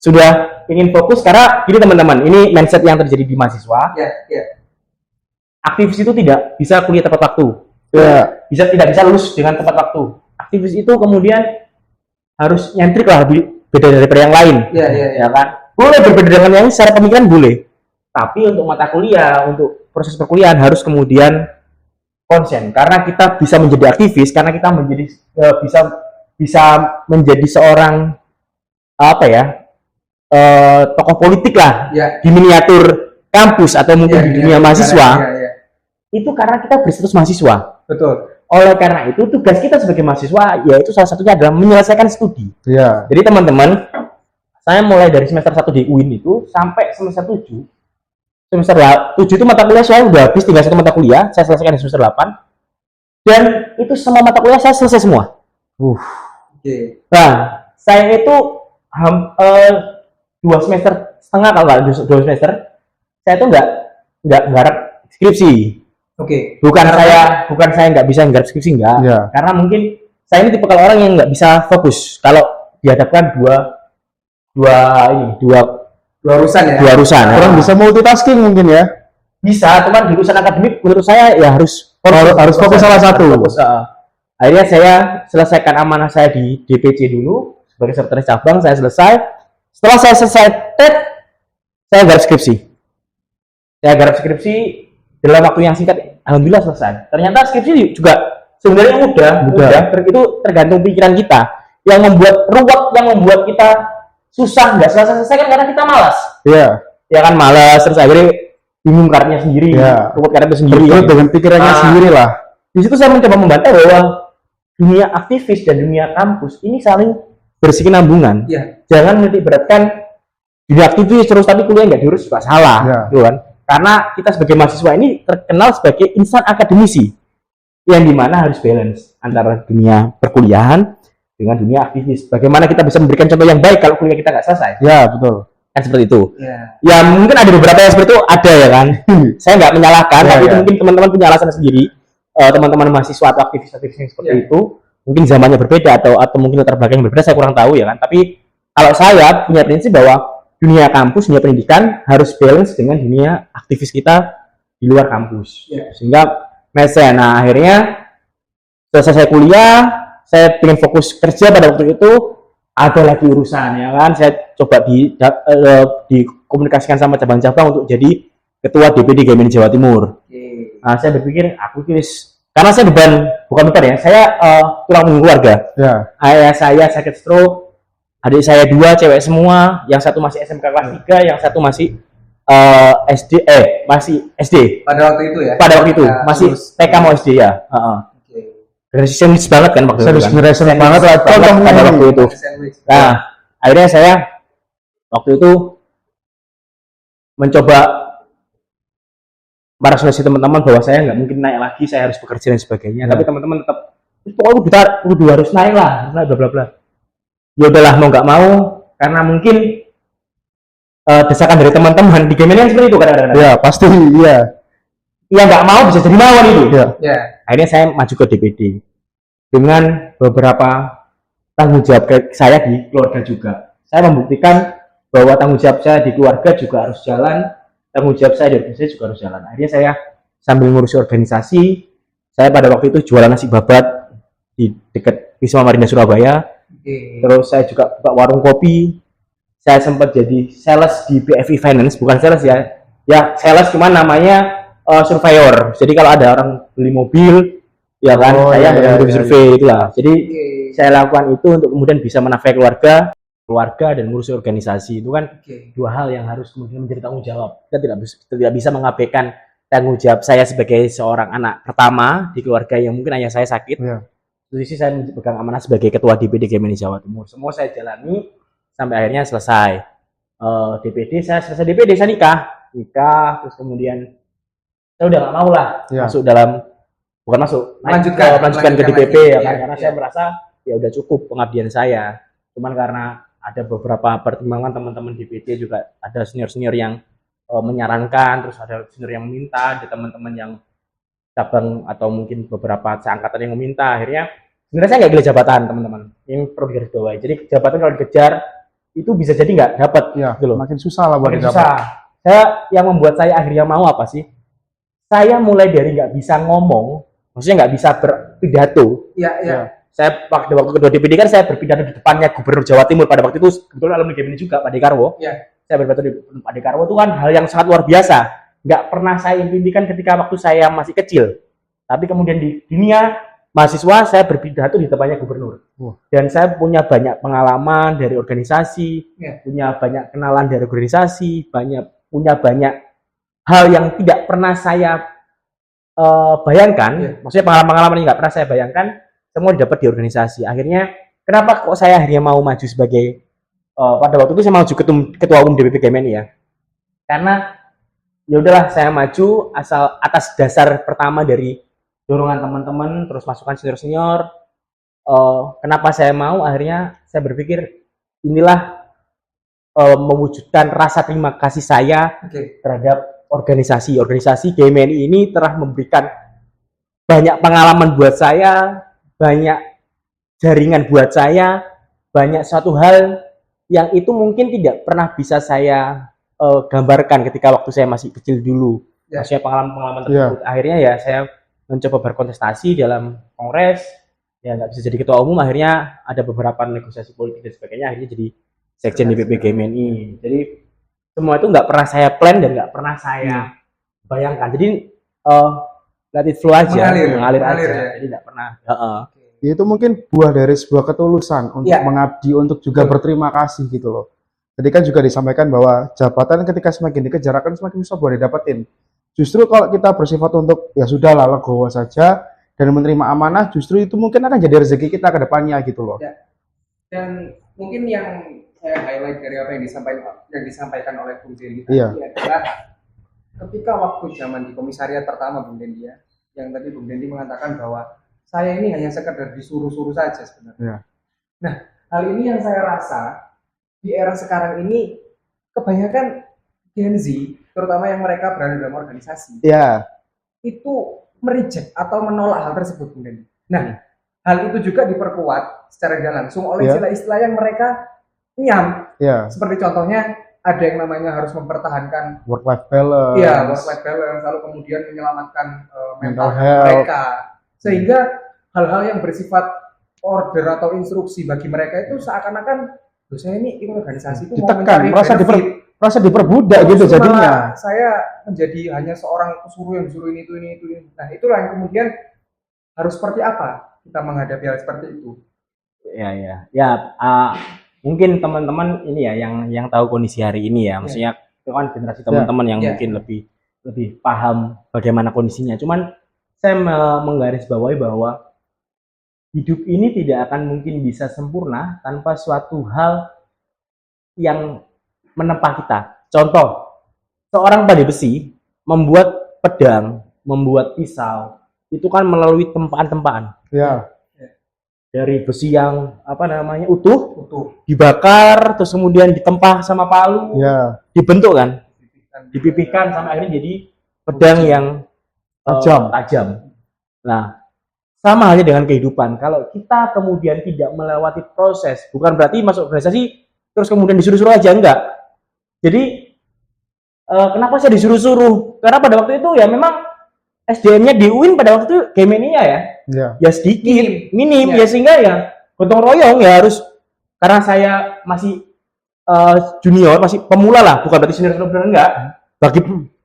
Speaker 3: sudah ingin fokus karena gini teman-teman, ini mindset yang terjadi di mahasiswa. Aktivis itu tidak bisa kuliah tepat waktu, tidak bisa lulus dengan tepat waktu. Aktivis itu kemudian harus nyentrik lah, beda daripada yang lain. Ya kan? Boleh berbeda dengan yang secara pemikiran boleh, tapi untuk mata kuliah, untuk proses perkuliahan harus kemudian konsen, karena kita bisa menjadi aktivis, karena kita bisa menjadi seorang tokoh politik lah di miniatur kampus atau mungkin di dunia mahasiswa. Itu karena kita berstatus mahasiswa.
Speaker 1: Betul.
Speaker 3: Oleh karena itu tugas kita sebagai mahasiswa yaitu salah satunya adalah menyelesaikan studi.
Speaker 2: Iya.
Speaker 3: Jadi teman-teman, saya mulai dari semester 1 di UIN itu sampai semester 7. Semester 7 itu mata kuliah saya udah habis, tinggal satu mata kuliah, saya selesaikan di semester 8. Dan itu semua mata kuliah saya selesai semua.
Speaker 1: Oke.
Speaker 3: Nah, saya itu 2 semester setengah kalau nggak 2 semester, saya tuh nggak garap skripsi.
Speaker 1: Oke.
Speaker 3: Bukan saya nggak bisa nggarap skripsi, enggak.
Speaker 2: Iya.
Speaker 3: Karena mungkin saya ini tipe orang yang nggak bisa fokus kalau dihadapkan dua
Speaker 1: urusan ya.
Speaker 3: Dua urusan.
Speaker 2: Kurang bisa multitasking mungkin ya.
Speaker 3: Bisa, cuman di urusan akademik menurut saya ya harus
Speaker 2: fokus salah satu.
Speaker 3: Fokus, akhirnya saya selesaikan amanah saya di DPC dulu sebagai sekretaris cabang, saya selesai. Setelah saya selesai saya garap skripsi. Saya garap skripsi dalam waktu yang singkat, alhamdulillah selesai. Ternyata skripsi juga sebenarnya mudah. Itu tergantung pikiran kita. Yang membuat ruwet, yang membuat kita susah nggak selesai kan karena kita malas.
Speaker 2: Iya.
Speaker 3: Ya kan malas, terus akhirnya bingung karetnya sendiri, ruwet karetnya sendiri.
Speaker 2: Betul, dengan pikirannya sendiri lah.
Speaker 3: Di situ saya mencoba membantah bahwa dunia aktivis dan dunia kampus ini saling berkesinambungan.
Speaker 1: Iya.
Speaker 3: Jangan menitik beratkan dunia aktivis terus tapi kuliah nggak diurus juga salah, gitu kan? Karena kita sebagai mahasiswa ini terkenal sebagai insan akademisi yang dimana harus balance antara dunia perkuliahan dengan dunia aktivis. Bagaimana kita bisa memberikan contoh yang baik kalau kuliah kita nggak selesai?
Speaker 2: Ya, betul.
Speaker 3: Kan seperti itu.
Speaker 1: Ya.
Speaker 3: Ya mungkin ada beberapa yang seperti itu ada ya kan. Saya nggak menyalahkan, tapi mungkin teman-teman punya alasan sendiri. Teman-teman mahasiswa atau aktivis-aktivis yang seperti itu, mungkin zamannya berbeda atau mungkin latar belakang yang berbeda, saya kurang tahu ya kan. Tapi kalau saya punya prinsip bahwa dunia kampus, dunia pendidikan harus balance dengan dunia aktivis kita di luar kampus. Sehingga nah akhirnya selesai saya kuliah, saya ingin fokus kerja pada waktu itu, ada lagi urusan ya kan. Saya coba dikomunikasikan sama cabang-cabang untuk jadi ketua DPD Gemini Jawa Timur. Nah, saya berpikir aku karena saya bukan beban ya, saya tulang punggung keluarga. Ayah saya sakit stroke, adik saya 2 cewek semua, yang satu masih SMK kelas 3, yang satu masih masih SD.
Speaker 1: Pada waktu itu ya?
Speaker 3: Pada waktu itu, masih TK mau SD ya. Sandwich banget kan waktu itu kan.
Speaker 2: Banget lah
Speaker 3: pada waktu itu. Nah, akhirnya saya waktu itu mencoba merasumsi teman-teman bahwa saya nggak mungkin naik lagi, saya harus bekerja dan sebagainya. Tapi teman-teman tetap, pokoknya kita udah harus naik lah, bla bla bla. Ya udahlah, mau nggak mau, karena mungkin desakan dari teman-teman di game ini seperti itu kadang-kadang.
Speaker 2: Ya pasti, iya.
Speaker 3: Ya nggak mau bisa jadi mau itu. Akhirnya saya maju ke DPD dengan beberapa tanggung jawab saya di keluarga juga. Saya membuktikan bahwa tanggung jawab saya di keluarga juga harus jalan, tanggung jawab saya di organisasi juga harus jalan. Akhirnya saya sambil ngurusi organisasi, saya pada waktu itu jualan nasi babat di dekat Wisma Marina Surabaya. Terus saya juga buka warung kopi. Saya sempat jadi sales di BFI Finance, bukan sales ya. Ya sales cuman namanya surveyor. Jadi kalau ada orang beli mobil, ya kan, saya survei itulah. Jadi saya lakukan itu untuk kemudian bisa menafkahi keluarga dan ngurusi organisasi. Itu kan dua hal yang harus kemudian menjadi tanggung jawab. Kita tidak bisa mengabaikan tanggung jawab saya sebagai seorang anak pertama di keluarga yang mungkin ayah saya sakit. Di sisi saya memegang amanah sebagai ketua DPD Gemini Jawa Timur. Semua saya jalani sampai akhirnya selesai DPD. Saya selesai DPD, saya nikah, terus kemudian saya udah nggak mau lah masuk dalam, bukan masuk, melanjutkan ke DPP ya kan, karena saya merasa ya udah cukup pengabdian saya. Cuman karena ada beberapa pertimbangan teman-teman DPD juga, ada senior-senior yang menyarankan, terus ada senior yang meminta, ada teman-teman yang cabang atau mungkin beberapa seangkatan yang meminta. Akhirnya sebenarnya saya nggak gila jabatan, teman-teman, ini perlu digarisbawahi. Jadi jabatan kalau dikejar itu bisa jadi nggak dapat gitu loh.
Speaker 2: Makin susah lah buat
Speaker 3: dapat. Yang membuat saya akhirnya mau apa sih? Saya mulai dari nggak bisa ngomong, maksudnya nggak bisa berpidato. Saya waktu kedua DPD kan saya berpidato di depannya Gubernur Jawa Timur pada waktu itu, kebetulan alumni Gemini juga, Pak Dekarwo. Saya berpidato di Pak Dekarwo itu kan hal yang sangat luar biasa. Nggak pernah saya impikan ketika waktu saya masih kecil. Tapi kemudian di dunia mahasiswa saya berpidato di depannya gubernur. Dan saya punya banyak pengalaman dari organisasi, punya banyak kenalan dari organisasi, punya banyak hal yang tidak pernah saya bayangkan, maksudnya pengalaman-pengalaman yang nggak pernah saya bayangkan, semua didapat di organisasi. Akhirnya, kenapa kok saya akhirnya mau maju sebagai, pada waktu itu saya maju ketua umum DPP GMNI ya. Karena, ya udahlah saya maju asal atas dasar pertama dari dorongan teman-teman, terus masukan senior-senior. Kenapa saya mau? Akhirnya saya berpikir, inilah mewujudkan rasa terima kasih saya terhadap organisasi GMNI ini telah memberikan banyak pengalaman buat saya, banyak jaringan buat saya, banyak suatu hal yang itu mungkin tidak pernah bisa saya gambarkan ketika waktu saya masih kecil dulu. Maksudnya pengalaman-pengalaman tersebut. Akhirnya ya saya mencoba berkontestasi dalam kongres, ya nggak bisa jadi ketua umum, akhirnya ada beberapa negosiasi politik dan sebagainya, akhirnya jadi sekjen DPP GMNI. Jadi semua itu nggak pernah saya plan dan nggak pernah saya bayangkan. Jadi let it flow aja, mengalir aja. Jadi nggak pernah.
Speaker 2: Itu mungkin buah dari sebuah ketulusan untuk mengabdi, untuk juga berterima kasih gitu loh. Tadi kan juga disampaikan bahwa jabatan ketika semakin dikejar akan semakin susah buat didapetin. Justru kalau kita bersifat untuk ya sudahlah legowo saja dan menerima amanah, justru itu mungkin akan jadi rezeki kita ke depannya gitu loh.
Speaker 1: Dan mungkin yang saya highlight dari apa yang disampaikan oleh Bung Dendi tadi adalah ketika waktu zaman di komisariat pertama Bung Dendi ya, yang tadi Bung Dendi mengatakan bahwa saya ini hanya sekedar disuruh-suruh saja sebenarnya. Nah, hal ini yang saya rasa di era sekarang ini kebanyakan Gen Z, terutama yang mereka berada dalam organisasi, itu mereject atau menolak hal tersebut Bung Dendi. Nah, hal itu juga diperkuat secara tidak langsung oleh istilah-istilah yang mereka nyam. Seperti contohnya ada yang namanya harus mempertahankan
Speaker 2: work-life balance.
Speaker 1: Work-life balance, lalu kemudian menyelamatkan mental health mereka. Sehingga hal-hal yang bersifat order atau instruksi bagi mereka itu seakan-akan saya ini ikut organisasi itu mau mencari
Speaker 2: merasa diperbudak gitu jadinya.
Speaker 3: Saya menjadi hanya seorang pesuruh yang disuruh ini. Nah, itulah yang kemudian harus seperti apa kita menghadapi hal seperti itu. Mungkin teman-teman ini ya yang tahu kondisi hari ini ya, maksudnya itu kan generasi teman-teman yang mungkin lebih paham bagaimana kondisinya. Cuman saya menggarisbawahi bahwa hidup ini tidak akan mungkin bisa sempurna tanpa suatu hal yang menempa kita. Contoh, seorang pandai besi membuat pedang, membuat pisau, itu kan melalui tempaan-tempaan. Dari besi yang utuh, dibakar, terus kemudian ditempa sama palu, dibentuk kan, dipipihkan sampai akhirnya jadi pedang yang tajam. Nah, sama halnya dengan kehidupan. Kalau kita kemudian tidak melewati proses, bukan berarti masuk organisasi terus kemudian disuruh-suruh aja, enggak. Jadi kenapa saya disuruh-suruh? Karena pada waktu itu ya memang SDM-nya di UIN pada waktu itu Gemenia ya sedikit, minim ya, sehingga ya gotong royong ya harus, karena saya masih junior, masih pemula lah, bukan berarti senior enggak,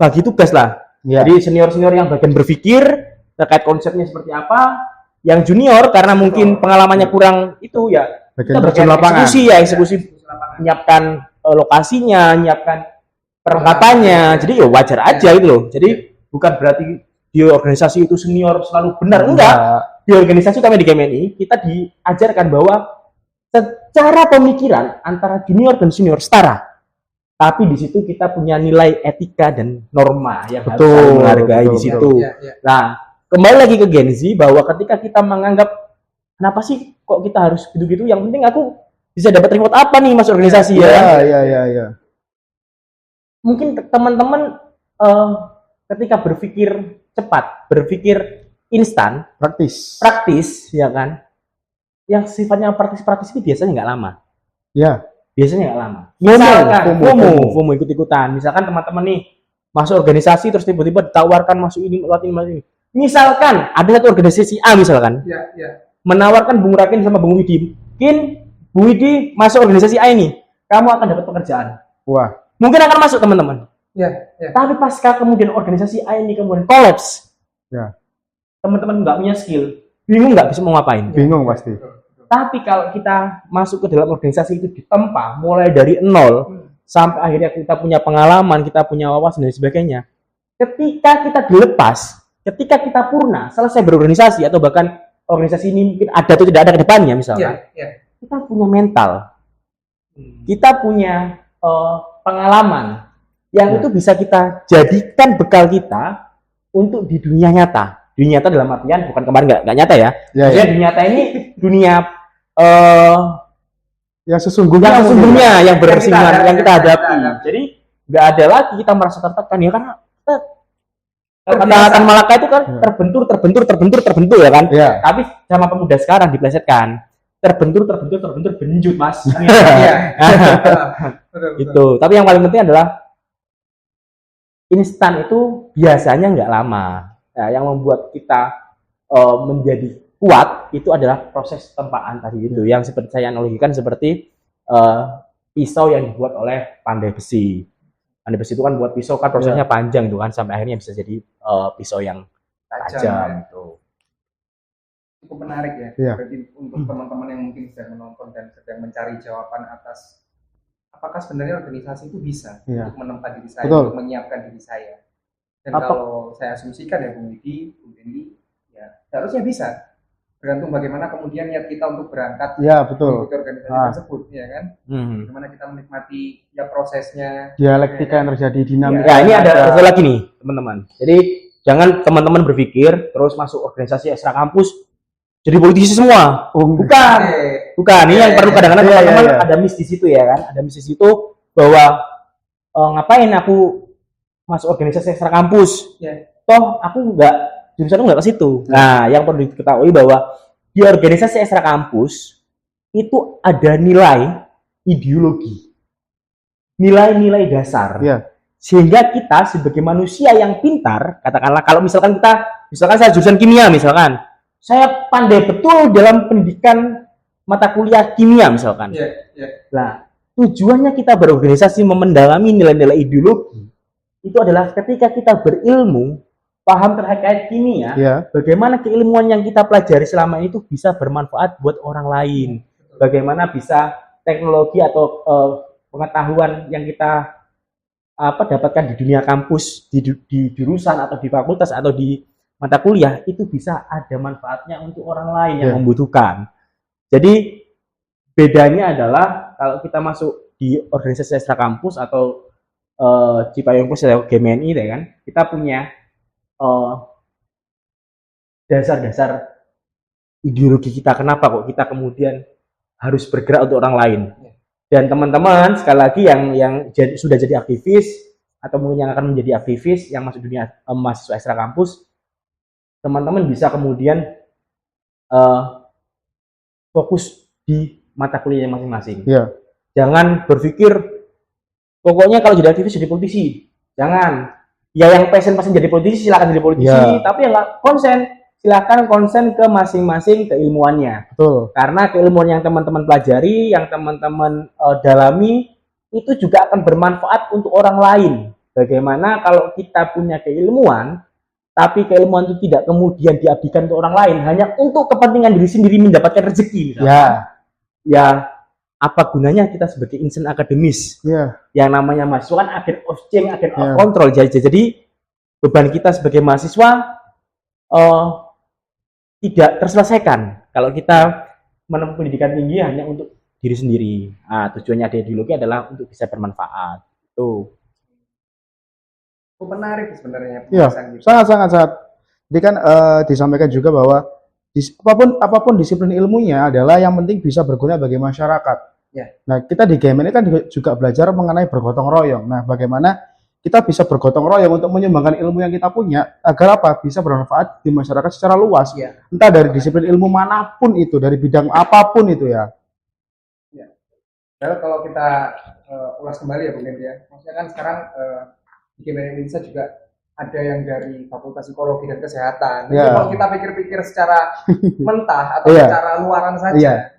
Speaker 3: bagi tugas lah. Jadi senior-senior yang bagian berpikir terkait konsepnya seperti apa, yang junior karena mungkin pengalamannya kurang itu ya kita bagian eksekusi menyiapkan lokasinya, menyiapkan perlengkapannya. Jadi ya wajar aja gitu loh. Jadi bukan berarti di organisasi itu senior selalu benar, enggak. Di organisasi kami di GMNI kita diajarkan bahwa secara pemikiran antara junior dan senior setara. Tapi di situ kita punya nilai etika dan norma yang harus menghargai di situ. Nah, kembali lagi ke Gen Z bahwa ketika kita menganggap kenapa sih kok kita harus gitu-gitu, yang penting aku bisa dapat reward apa nih masuk organisasi Mungkin teman-teman ketika berpikir cepat, berpikir instan, praktis ya kan, yang sifatnya praktis itu biasanya nggak lama. Biasanya nggak lama. Misalkan FOMO ikut-ikutan. Misalkan teman-teman nih masuk organisasi terus tiba-tiba ditawarkan masuk ini. Misalkan ada satu organisasi A misalkan, menawarkan Bung Rakin sama Bung Widi, Bung Widi masuk organisasi A ini, kamu akan dapat pekerjaan. Mungkin akan masuk teman-teman. Tapi pasca kemudian organisasi A ini kemudian kolaps, teman-teman nggak punya skill, bingung nggak bisa mau ngapain.
Speaker 2: Bingung pasti.
Speaker 3: Tapi kalau kita masuk ke dalam organisasi itu ditempa mulai dari nol sampai akhirnya kita punya pengalaman, kita punya wawasan dan sebagainya. Ketika kita dilepas, ketika kita purna, selesai berorganisasi atau bahkan organisasi ini mungkin ada atau tidak ada ke depannya misalnya, kita punya mental, kita punya pengalaman yang itu bisa kita jadikan bekal kita untuk di dunia nyata. Dunia nyata dalam artian bukan kemarin nggak nyata ya. Dunia nyata ini dunia
Speaker 2: yang sesungguhnya
Speaker 3: yang bersinggungan yang kita hadapi. Jadi nggak ada lagi kita merasa tertekan ya, karena kata Malaka itu kan terbentur ya kan. Tapi sama pemuda sekarang diplesetkan terbentur benjut mas. Itu. Tapi yang paling penting adalah instan itu biasanya nggak lama. Nah, yang membuat kita menjadi kuat itu adalah proses tempaan tadi itu, yang seperti saya analogikan seperti pisau yang dibuat oleh pandai besi. Pandai besi itu kan buat pisau kan prosesnya panjang tuh kan, sampai akhirnya bisa jadi pisau yang tajam itu.
Speaker 1: Cukup menarik ya. Berarti untuk teman-teman yang mungkin sedang menonton dan sedang mencari jawaban atas apakah sebenarnya organisasi itu bisa untuk menempa diri saya, untuk menyiapkan diri saya. Dan kalau saya asumsikan ya Bung Widi, Bung Dendi, ya seharusnya bisa. Tergantung bagaimana kemudian niat kita untuk berangkat mengikuti organisasi tersebut, ya kan? Bagaimana kita menikmati ya prosesnya,
Speaker 2: dialektika yang terjadi, dinamika.
Speaker 3: Ya, ini ada lagi nih teman-teman. Jadi jangan teman-teman berpikir terus masuk organisasi ekstra kampus jadi politisi semua. Bukan. Ini yang perlu kadang-kadang teman-teman ada miss di situ ya kan? Ada miss di situ bahwa ngapain aku masuk organisasi ekstra kampus? Toh aku jurusan nggak ke situ. Nah, yang perlu diketahui bahwa di organisasi ekstra kampus itu ada nilai ideologi, nilai-nilai dasar. Sehingga kita sebagai manusia yang pintar, katakanlah kalau misalkan saya jurusan kimia misalkan, saya pandai betul dalam pendidikan mata kuliah kimia misalkan. Nah, tujuannya kita berorganisasi mendalami nilai-nilai ideologi itu adalah ketika kita berilmu, paham terkait kimia, bagaimana keilmuan yang kita pelajari selama itu bisa bermanfaat buat orang lain. Bagaimana bisa teknologi atau pengetahuan yang kita dapatkan di dunia kampus, di jurusan atau di fakultas atau di mata kuliah itu bisa ada manfaatnya untuk orang lain yang membutuhkan. Jadi bedanya adalah kalau kita masuk di organisasi ekstra kampus atau Cipayung Plus atau GMNI kan, kita punya dasar-dasar ideologi kita, kenapa kok kita kemudian harus bergerak untuk orang lain. Dan teman-teman sekali lagi yang sudah jadi aktivis atau mungkin yang akan menjadi aktivis yang masuk dunia mahasiswa ekstra kampus, teman-teman bisa kemudian fokus di mata kuliah masing-masing. Jangan berpikir pokoknya kalau jadi aktivis jadi politisi. Jangan. Ya yang passion jadi politisi silakan jadi politisi, tapi yang nggak konsen silakan konsen ke masing-masing keilmuannya. Karena keilmuan yang teman-teman pelajari, yang teman-teman dalami itu juga akan bermanfaat untuk orang lain. Bagaimana kalau kita punya keilmuan, tapi keilmuan itu tidak kemudian diabdikan untuk orang lain, hanya untuk kepentingan diri sendiri mendapatkan rezeki. Ya apa gunanya kita sebagai insan akademis? Yang namanya mahasiswa kan agent of change, agent of control. Jadi beban kita sebagai mahasiswa tidak terselesaikan kalau kita menempuh pendidikan tinggi hanya untuk diri sendiri. Nah, tujuannya ada ideologi adalah untuk bisa bermanfaat. Itu.
Speaker 1: Menarik sebenarnya.
Speaker 2: Sangat. Jadi kan disampaikan juga bahwa apapun disiplin ilmunya adalah yang penting bisa berguna bagi masyarakat. Nah, kita di game ini kan juga belajar mengenai bergotong royong. Nah, bagaimana kita bisa bergotong royong untuk menyumbangkan ilmu yang kita punya agar apa? Bisa bermanfaat di masyarakat secara luas. Entah dari disiplin ilmu manapun itu, dari bidang apapun itu ya.
Speaker 1: Kalau kita ulas kembali ya Bung Dendi ya. Maksudnya kan sekarang di game Indonesia juga ada yang dari Fakultas Psikologi dan Kesehatan. Kalau kita pikir-pikir secara mentah atau secara luaran saja,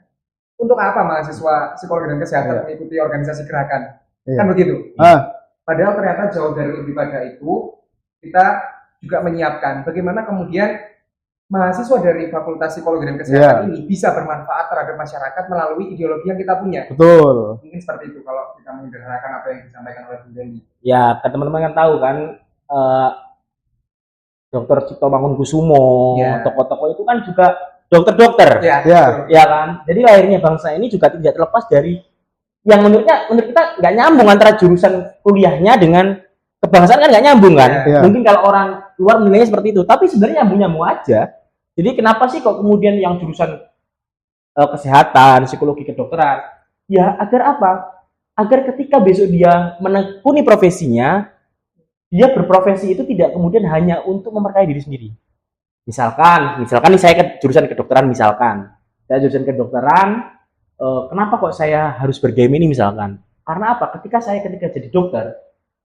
Speaker 1: untuk apa mahasiswa psikologi dan kesehatan mengikuti organisasi gerakan? Kan begitu. Padahal ternyata jauh dari lebih pada itu, kita juga menyiapkan bagaimana kemudian mahasiswa dari Fakultas Psikologi dan Kesehatan ini bisa bermanfaat terhadap masyarakat melalui ideologi yang kita punya. Mungkin seperti itu kalau kita menyederhanakan apa yang disampaikan oleh Bung Dendi.
Speaker 3: Ya, teman-teman kan tahu kan, Dr. Cipto Mangunkusumo,
Speaker 1: Ya.
Speaker 3: tokoh-tokoh itu kan juga dokter-dokter,
Speaker 1: Ya.
Speaker 3: ya kan. Jadi lahirnya bangsa ini juga tidak terlepas dari yang menurut kita nggak nyambung antara jurusan kuliahnya dengan kebangsaan kan nggak nyambung kan.
Speaker 2: Ya.
Speaker 3: Mungkin kalau orang luar menilainya seperti itu, tapi sebenarnya nyambung-nyambung aja. Jadi kenapa sih kok kemudian yang jurusan kesehatan, psikologi, kedokteran, ya agar apa? Agar ketika besok dia menekuni profesinya, dia berprofesi itu tidak kemudian hanya untuk memperkaya diri sendiri. Misalkan nih saya ke jurusan kedokteran, misalkan saya jurusan kedokteran, kenapa kok saya harus bergame ini misalkan? Karena apa? Ketika jadi dokter,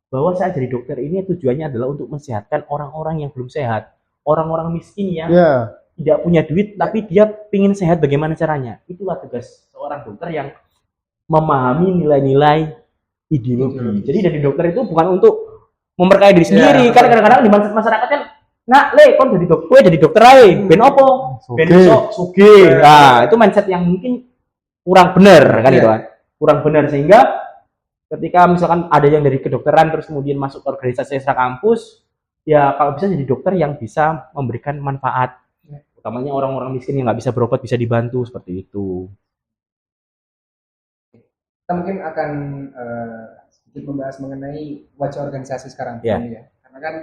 Speaker 3: bahwa saya jadi dokter ini tujuannya adalah untuk mensehatkan orang-orang yang belum sehat, orang-orang miskin yang tidak punya duit, tapi dia ingin sehat, bagaimana caranya? Itulah tugas seorang dokter yang memahami nilai-nilai ideologi. Jadi jadi dokter itu bukan untuk memperkaya diri sendiri, karena kadang-kadang di masyarakat kan, nak le kon jadi dokter aja, ben opo, ben iso sugih. Nah, itu mindset yang mungkin kurang benar kan itu kan, kurang benar, sehingga ketika misalkan ada yang dari kedokteran terus kemudian masuk ke organisasi ekstra kampus, ya kalau bisa jadi dokter yang bisa memberikan manfaat, utamanya orang-orang miskin yang nggak bisa berobat bisa dibantu seperti itu.
Speaker 1: Kita mungkin akan sedikit membahas mengenai wajah organisasi sekarang ya. Karena kan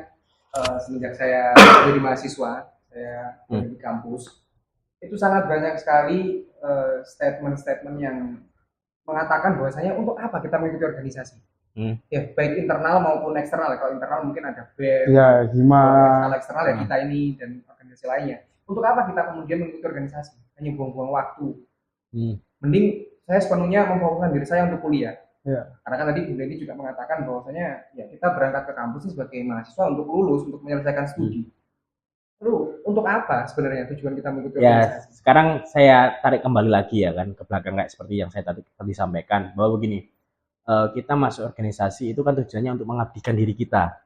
Speaker 1: semenjak saya jadi mahasiswa, saya di kampus, itu sangat banyak sekali statement-statement yang mengatakan bahwasanya untuk apa kita mengikuti organisasi, ya baik internal maupun eksternal. Kalau internal mungkin ada BEM, kalau eksternal ya kita ini dan organisasi lainnya. Untuk apa kita kemudian mengikuti organisasi? Hanya buang-buang waktu. Mending saya sepenuhnya memfokuskan diri saya untuk kuliah. Karena kan tadi Bu Dendi juga mengatakan bahwasanya ya kita berangkat ke kampus sebagai mahasiswa untuk lulus, untuk menyelesaikan studi. Lalu untuk apa sebenarnya tujuan kita mengikuti organisasi?
Speaker 3: Sekarang saya tarik kembali lagi ya kan ke belakang, kayak seperti yang saya tadi sampaikan, bahwa begini, kita masuk organisasi itu kan tujuannya untuk mengabdikan diri kita,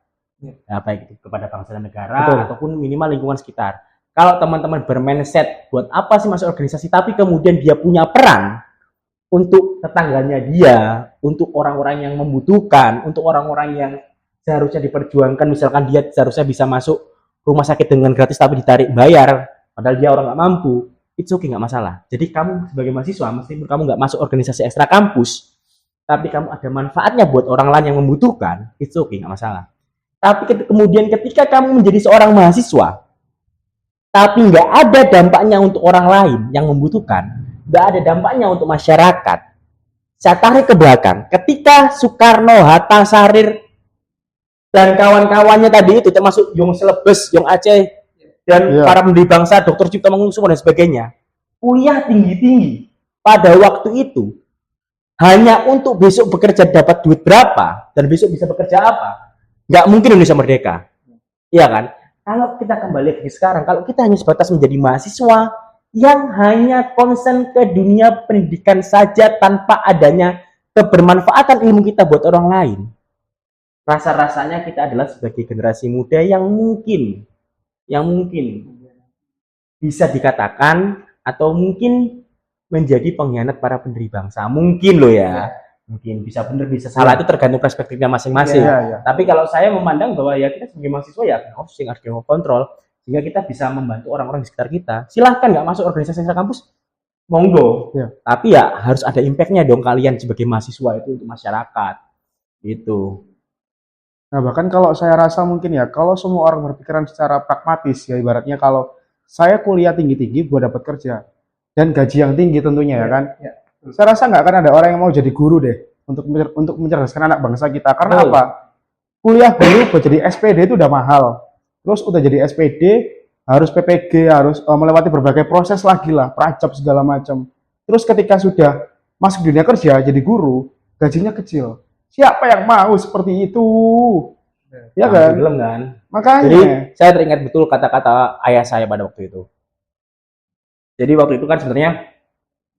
Speaker 3: baik itu kepada bangsa dan negara ataupun minimal lingkungan sekitar. Kalau teman-teman bermindset buat apa sih masuk organisasi, tapi kemudian dia punya peran untuk tetangganya dia, untuk orang-orang yang membutuhkan, untuk orang-orang yang seharusnya diperjuangkan, misalkan dia seharusnya bisa masuk rumah sakit dengan gratis tapi ditarik bayar, padahal dia orang nggak mampu, it's okay, nggak masalah. Jadi kamu sebagai mahasiswa, meskipun kamu nggak masuk organisasi ekstra kampus, tapi kamu ada manfaatnya buat orang lain yang membutuhkan, it's okay, nggak masalah. Tapi kemudian ketika kamu menjadi seorang mahasiswa, tapi nggak ada dampaknya untuk orang lain yang membutuhkan, nggak ada dampaknya untuk masyarakat. Saya tarik ke belakang, ketika Soekarno, Hatta, Sarir, dan kawan-kawannya tadi itu, termasuk Yung Selebes, Yung Aceh, dan para pendiri bangsa, Dr. Cipto Mangunkusumo dan sebagainya, kuliah tinggi-tinggi pada waktu itu hanya untuk besok bekerja dapat duit berapa dan besok bisa bekerja apa. Nggak mungkin Indonesia merdeka, iya kan? Kalau kita kembali ke sekarang, kalau kita hanya sebatas menjadi mahasiswa yang hanya konsen ke dunia pendidikan saja tanpa adanya kebermanfaatan ilmu kita buat orang lain, rasa-rasanya kita adalah sebagai generasi muda yang mungkin bisa dikatakan atau mungkin menjadi pengkhianat para pendiri bangsa. Mungkin loh ya. Mungkin bisa benar bisa salah, itu tergantung perspektifnya masing-masing. Tapi kalau saya memandang bahwa ya kita sebagai mahasiswa ya harus kontrol, sehingga kita bisa membantu orang-orang di sekitar kita. Silahkan nggak masuk organisasi ekstra kampus, monggo. Tapi ya harus ada impact-nya dong kalian sebagai mahasiswa itu untuk masyarakat. Gitu.
Speaker 2: Nah, bahkan kalau saya rasa mungkin ya, kalau semua orang berpikiran secara pragmatis ya, ibaratnya kalau saya kuliah tinggi-tinggi buat dapat kerja dan gaji yang tinggi tentunya ya kan. Saya rasa nggak akan ada orang yang mau jadi guru deh untuk mencerdaskan anak bangsa kita. Karena apa? Kuliah guru buat jadi SPD itu udah mahal. Terus udah jadi SPD harus PPG, harus melewati berbagai proses lagi lah, pracap segala macam. Terus ketika sudah masuk dunia kerja jadi guru, gajinya kecil. Siapa yang mau seperti itu? Ya kan?
Speaker 3: Belum kan?
Speaker 2: Makanya.
Speaker 3: Jadi saya teringat betul kata-kata ayah saya pada waktu itu. Jadi waktu itu kan sebenarnya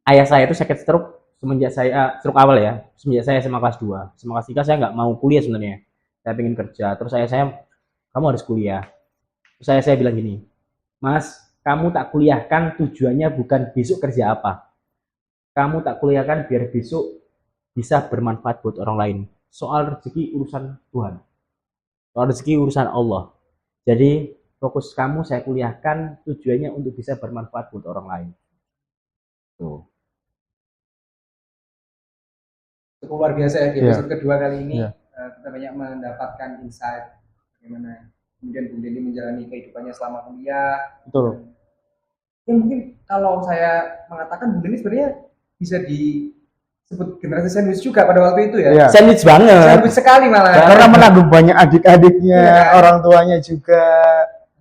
Speaker 3: ayah saya itu sakit stroke semenjak saya stroke awal ya, semenjak saya SMA kelas 2. SMA kelas 3 saya nggak mau kuliah sebenarnya. Saya pengen kerja. Terus saya kamu harus kuliah. Terus saya bilang gini, Mas, kamu tak kuliahkan tujuannya bukan besok kerja apa. Kamu tak kuliahkan biar besok bisa bermanfaat buat orang lain. Soal rezeki urusan Tuhan. Soal rezeki urusan Allah. Jadi fokus kamu saya kuliahkan tujuannya untuk bisa bermanfaat buat orang lain. Tuh.
Speaker 1: Cukup luar biasa ya di episode kedua kali ini.
Speaker 2: Iya.
Speaker 1: Kita banyak mendapatkan insight bagaimana kemudian Bung Dendi menjalani kehidupannya selama kuliah.
Speaker 2: Betul.
Speaker 1: Ya mungkin kalau saya mengatakan Bung Dendi sebenarnya bisa disebut generasi sandwich juga pada waktu itu ya.
Speaker 2: Iya.
Speaker 3: Sandwich banget.
Speaker 1: Sandwich sekali malah.
Speaker 2: Karena menanggung banyak adik-adiknya,
Speaker 1: Iya.
Speaker 2: orang tuanya juga.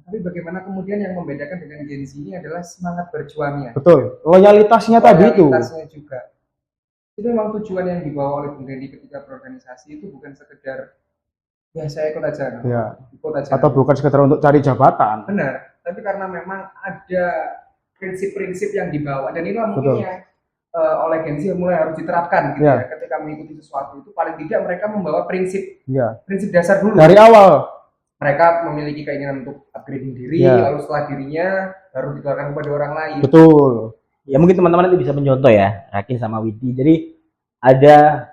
Speaker 1: Tapi bagaimana kemudian yang membedakan dengan Gen Z ini adalah semangat berjuangnya.
Speaker 2: Betul. Loyalitasnya tadi itu.
Speaker 1: Loyalitasnya juga. Itu memang tujuan yang dibawa oleh Bung Dendi ketika berorganisasi itu bukan sekedar ya saya ikut aja,
Speaker 2: Ya.
Speaker 1: ikut aja.
Speaker 2: Atau bukan sekedar untuk cari jabatan.
Speaker 1: Benar, tapi karena memang ada prinsip-prinsip yang dibawa dan ini mungkin
Speaker 2: Betul.
Speaker 1: yang oleh Gen Z mulai harus diterapkan gitu
Speaker 2: Ya.
Speaker 1: ya. Ketika mengikuti sesuatu itu paling tidak mereka membawa prinsip
Speaker 2: Iya.
Speaker 1: dasar dulu.
Speaker 2: Dari awal.
Speaker 1: Mereka memiliki keinginan untuk upgrading diri,
Speaker 2: Ya.
Speaker 1: lalu setelah dirinya baru ditularkan kepada orang lain.
Speaker 2: Betul.
Speaker 3: Ya mungkin teman-teman nanti bisa mencontoh ya, Rakin sama Widi. Jadi ada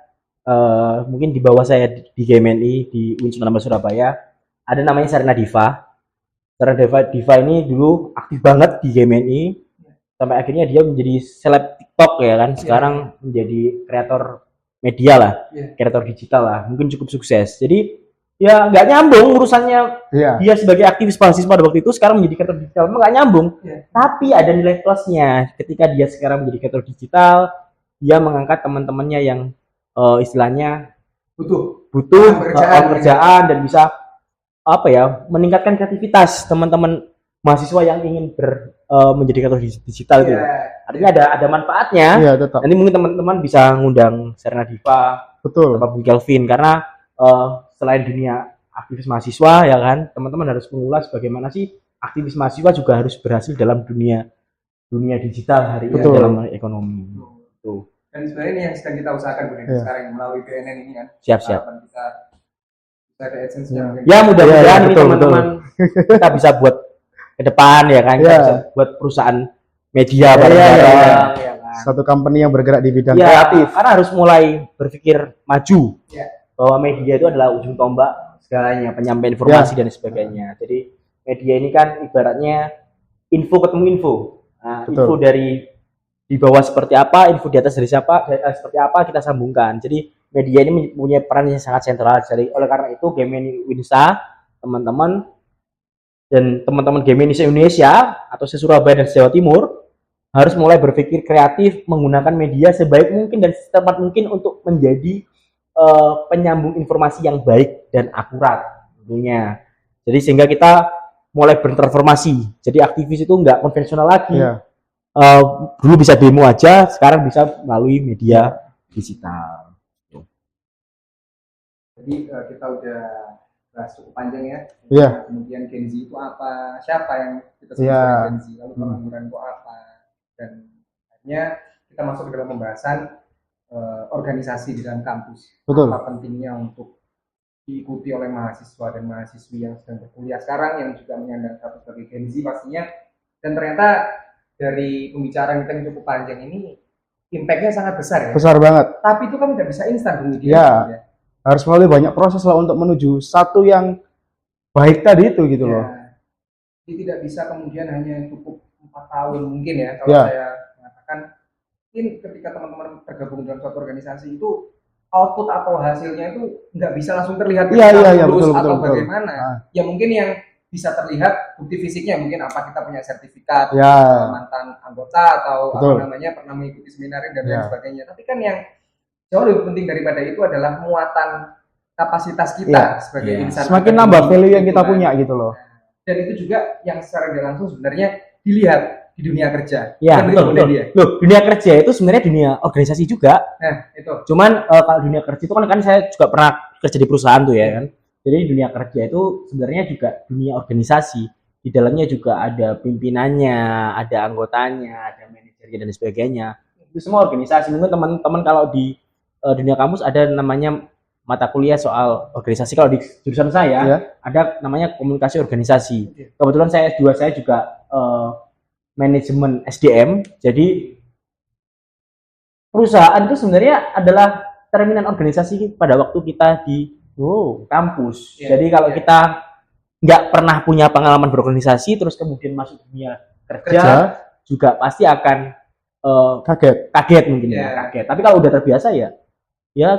Speaker 3: mungkin di bawah saya di GMNI di UIN 19 Surabaya ada namanya Serena Diva. Serena Diva ini dulu aktif banget di GMNI sampai akhirnya dia menjadi seleb TikTok ya kan. Sekarang menjadi kreator media lah, kreator digital lah. Mungkin cukup sukses. Jadi ya nggak nyambung urusannya.
Speaker 2: Iya.
Speaker 3: Dia sebagai aktivis mahasiswa pada waktu itu sekarang menjadi kreator digital, memang nggak nyambung. Tapi ada nilai plusnya ketika dia sekarang menjadi kreator digital, dia mengangkat teman-temannya yang istilahnya
Speaker 1: butuh
Speaker 3: pekerjaan dan bisa apa ya meningkatkan kreativitas teman-teman mahasiswa yang ingin menjadi kreator digital gitu. Artinya ada manfaatnya.
Speaker 2: Iya, tetap.
Speaker 3: Nanti mungkin teman-teman bisa ngundang Serena Diva,
Speaker 2: Betul.
Speaker 3: Bapak Bung Kelvin karena selain dunia aktivis mahasiswa ya kan, teman-teman harus mengulas bagaimana sih aktivis mahasiswa juga harus berhasil dalam dunia digital hari ini dalam ekonomi. Tuh.
Speaker 1: Dan sebenarnya ini yang sedang kita usahakan sekarang melalui BNN ini kan.
Speaker 3: Siap.
Speaker 1: Kita ada adsense-nya.
Speaker 3: Ya mudah-mudahan ini
Speaker 2: betul,
Speaker 3: teman-teman kita bisa buat ke depan ya kan, kita bisa buat perusahaan media bareng-bareng ya kan.
Speaker 2: Satu company yang bergerak di bidang
Speaker 3: Ya,
Speaker 2: kreatif.
Speaker 3: karena harus mulai berpikir maju. Bahwa media itu adalah ujung tombak segalanya, penyampaian informasi dan sebagainya. Jadi media ini kan ibaratnya info ketemu info. Nah, info dari di bawah seperti apa, info di atas dari siapa, seperti apa kita sambungkan. Jadi media ini mempunyai peran yang sangat sentral. Jadi oleh karena itu GMNI Winsa, teman-teman dan teman-teman GMNI se-Indonesia atau se-Surabaya dan se-Jawa Timur harus mulai berpikir kreatif menggunakan media sebaik mungkin dan secepat mungkin untuk menjadi penyambung informasi yang baik dan akurat tentunya. Jadi sehingga kita mulai bertransformasi. Jadi aktivis itu nggak konvensional lagi. Dulu bisa demo aja, sekarang bisa melalui media digital.
Speaker 1: Jadi kita udah bahas cukup panjang ya. Kemudian Gen Z itu apa? Siapa yang kita sebut Gen Z? Lalu pengangguran itu apa? Dan akhirnya kita masuk ke dalam pembahasan organisasi di dalam kampus. Apa pentingnya untuk diikuti oleh mahasiswa dan mahasiswi yang sedang berkuliah sekarang yang juga menyandang status sebagai Gen Z pastinya. Dan ternyata dari pembicaraan kita yang cukup panjang ini impact-nya sangat besar ya.
Speaker 2: Besar banget.
Speaker 1: Tapi itu kan tidak bisa instan kemudian.
Speaker 2: Ya. Harus melalui banyak proses lah untuk menuju satu yang baik tadi itu gitu loh.
Speaker 1: Jadi tidak bisa kemudian hanya cukup 4 tahun mungkin ya kalau saya mengatakan mungkin ketika teman-teman bergabung dalam suatu organisasi itu output atau hasilnya itu nggak bisa langsung terlihat
Speaker 2: betul,
Speaker 1: atau
Speaker 2: betul,
Speaker 1: bagaimana. Ya mungkin yang bisa terlihat bukti fisiknya mungkin apa kita punya sertifikat mantan anggota atau apa namanya pernah mengikuti seminar dan lain sebagainya. Tapi kan yang jauh lebih penting daripada itu adalah muatan kapasitas kita sebagai insan.
Speaker 2: Semakin nambah value yang kita punya gitu loh.
Speaker 1: Dan itu juga yang secara tidak langsung sebenarnya dilihat di dunia kerja.
Speaker 3: Ya, betul. Loh, dunia kerja itu sebenarnya dunia organisasi juga.
Speaker 1: Nah, itu.
Speaker 3: Cuman kalau dunia kerja itu kan saya juga pernah kerja di perusahaan tuh ya kan. Jadi dunia kerja itu sebenarnya juga dunia organisasi. Di dalamnya juga ada pimpinannya, ada anggotanya, ada manajernya dan sebagainya. Itu semua organisasi. Mungkin teman-teman kalau di dunia kampus ada namanya mata kuliah soal organisasi. Kalau di jurusan saya ada namanya komunikasi organisasi. Kebetulan saya S2 saya juga manajemen SDM. Jadi perusahaan itu sebenarnya adalah cerminan organisasi pada waktu kita di kampus. Jadi kalau kita nggak pernah punya pengalaman berorganisasi terus kemudian masuk dunia kerja juga pasti akan kaget mungkin ya kaget. Tapi kalau udah terbiasa ya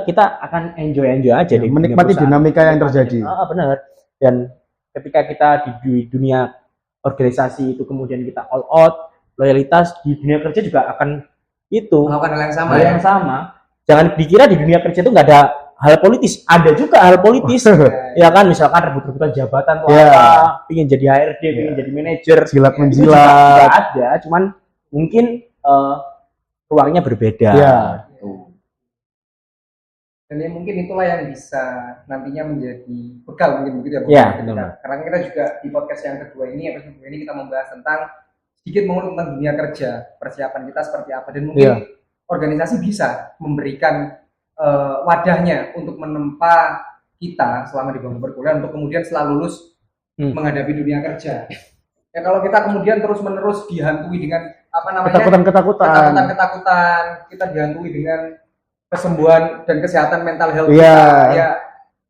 Speaker 3: kita akan enjoy aja
Speaker 2: ya, menikmati dinamika yang terjadi.
Speaker 3: Benar. Dan ketika kita di dunia organisasi itu kemudian kita all out, loyalitas di dunia kerja juga akan
Speaker 1: melakukan hal yang
Speaker 3: sama. Jangan dikira di dunia kerja itu nggak ada hal politis, ada juga hal politis. Ya kan, misalkan rebut-rebutan jabatan apa, pingin jadi HRD, pingin jadi manajer,
Speaker 2: jilat menjilat,
Speaker 3: juga ada, cuman mungkin ruangnya berbeda.
Speaker 1: Dan ya mungkin itulah yang bisa nantinya menjadi bekal mungkin begitu
Speaker 3: ya. Benar.
Speaker 1: Karena kita juga di podcast yang kedua ini, episode kedua ini kita membahas tentang sedikit mengulik tentang dunia kerja, persiapan kita seperti apa, dan mungkin organisasi bisa memberikan wadahnya untuk menempa kita selama di bangku perkuliahan untuk kemudian setelah lulus menghadapi dunia kerja. Ya kalau kita kemudian terus-menerus dihantui dengan ketakutan, kita dihantui dengan kesembuhan dan kesehatan mental health kita,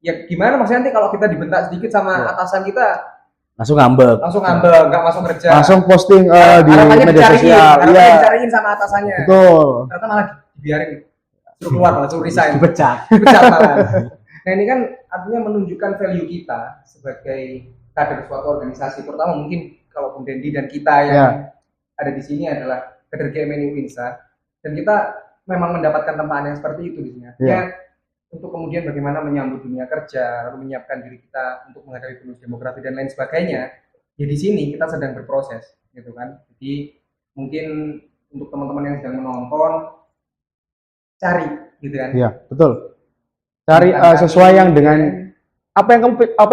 Speaker 1: ya gimana maksudnya nanti kalau kita dibentak sedikit sama atasan kita
Speaker 3: langsung ngambek,
Speaker 1: nggak masuk kerja,
Speaker 2: langsung posting di media sosial,
Speaker 1: dicariin sama atasannya,
Speaker 2: betul,
Speaker 1: ternyata malah dibiarin, suruh keluar, malah suruh resign,
Speaker 3: dipecat
Speaker 1: malah. Nah ini kan artinya menunjukkan value kita sebagai kader suatu organisasi, terutama mungkin kalau Bung Dendi dan kita yang ada di sini adalah kader GMNI Winsa, dan kita memang mendapatkan tempaan yang seperti itu di sini. Untuk kemudian bagaimana menyambut dunia kerja, lalu menyiapkan diri kita untuk menghadapi bonus demografi dan lain sebagainya. Ya di sini kita sedang berproses, gitu kan. Jadi mungkin untuk teman-teman yang sedang menonton, cari, gitu kan.
Speaker 2: Iya, betul. Cari sesuai yang dengan apa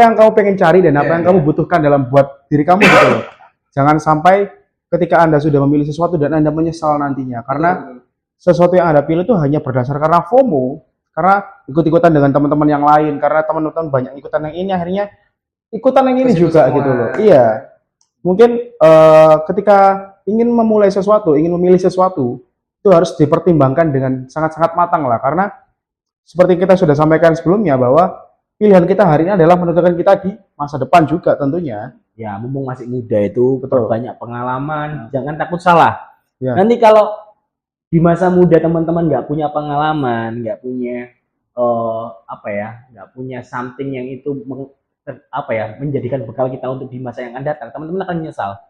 Speaker 2: yang kamu pengen cari dan apa yang kamu butuhkan dalam buat diri kamu gitu loh. Jangan sampai ketika Anda sudah memilih sesuatu dan Anda menyesal nantinya, karena sesuatu yang Anda pilih itu hanya berdasar karena FOMO, karena ikut-ikutan dengan teman-teman yang lain, karena teman-teman banyak ikutan yang ini, akhirnya ikutan yang ini juga gitu loh. Iya. Mungkin ketika ingin memulai sesuatu, ingin memilih sesuatu, itu harus dipertimbangkan dengan sangat-sangat matang lah, karena seperti kita sudah sampaikan sebelumnya bahwa pilihan kita hari ini adalah menentukan kita di masa depan juga tentunya.
Speaker 3: Ya, mumpung masih muda itu, banyak pengalaman, jangan takut salah. Nanti kalau di masa muda teman-teman nggak punya pengalaman, nggak punya nggak punya something yang itu menjadikan bekal kita untuk di masa yang akan datang, teman-teman akan menyesal.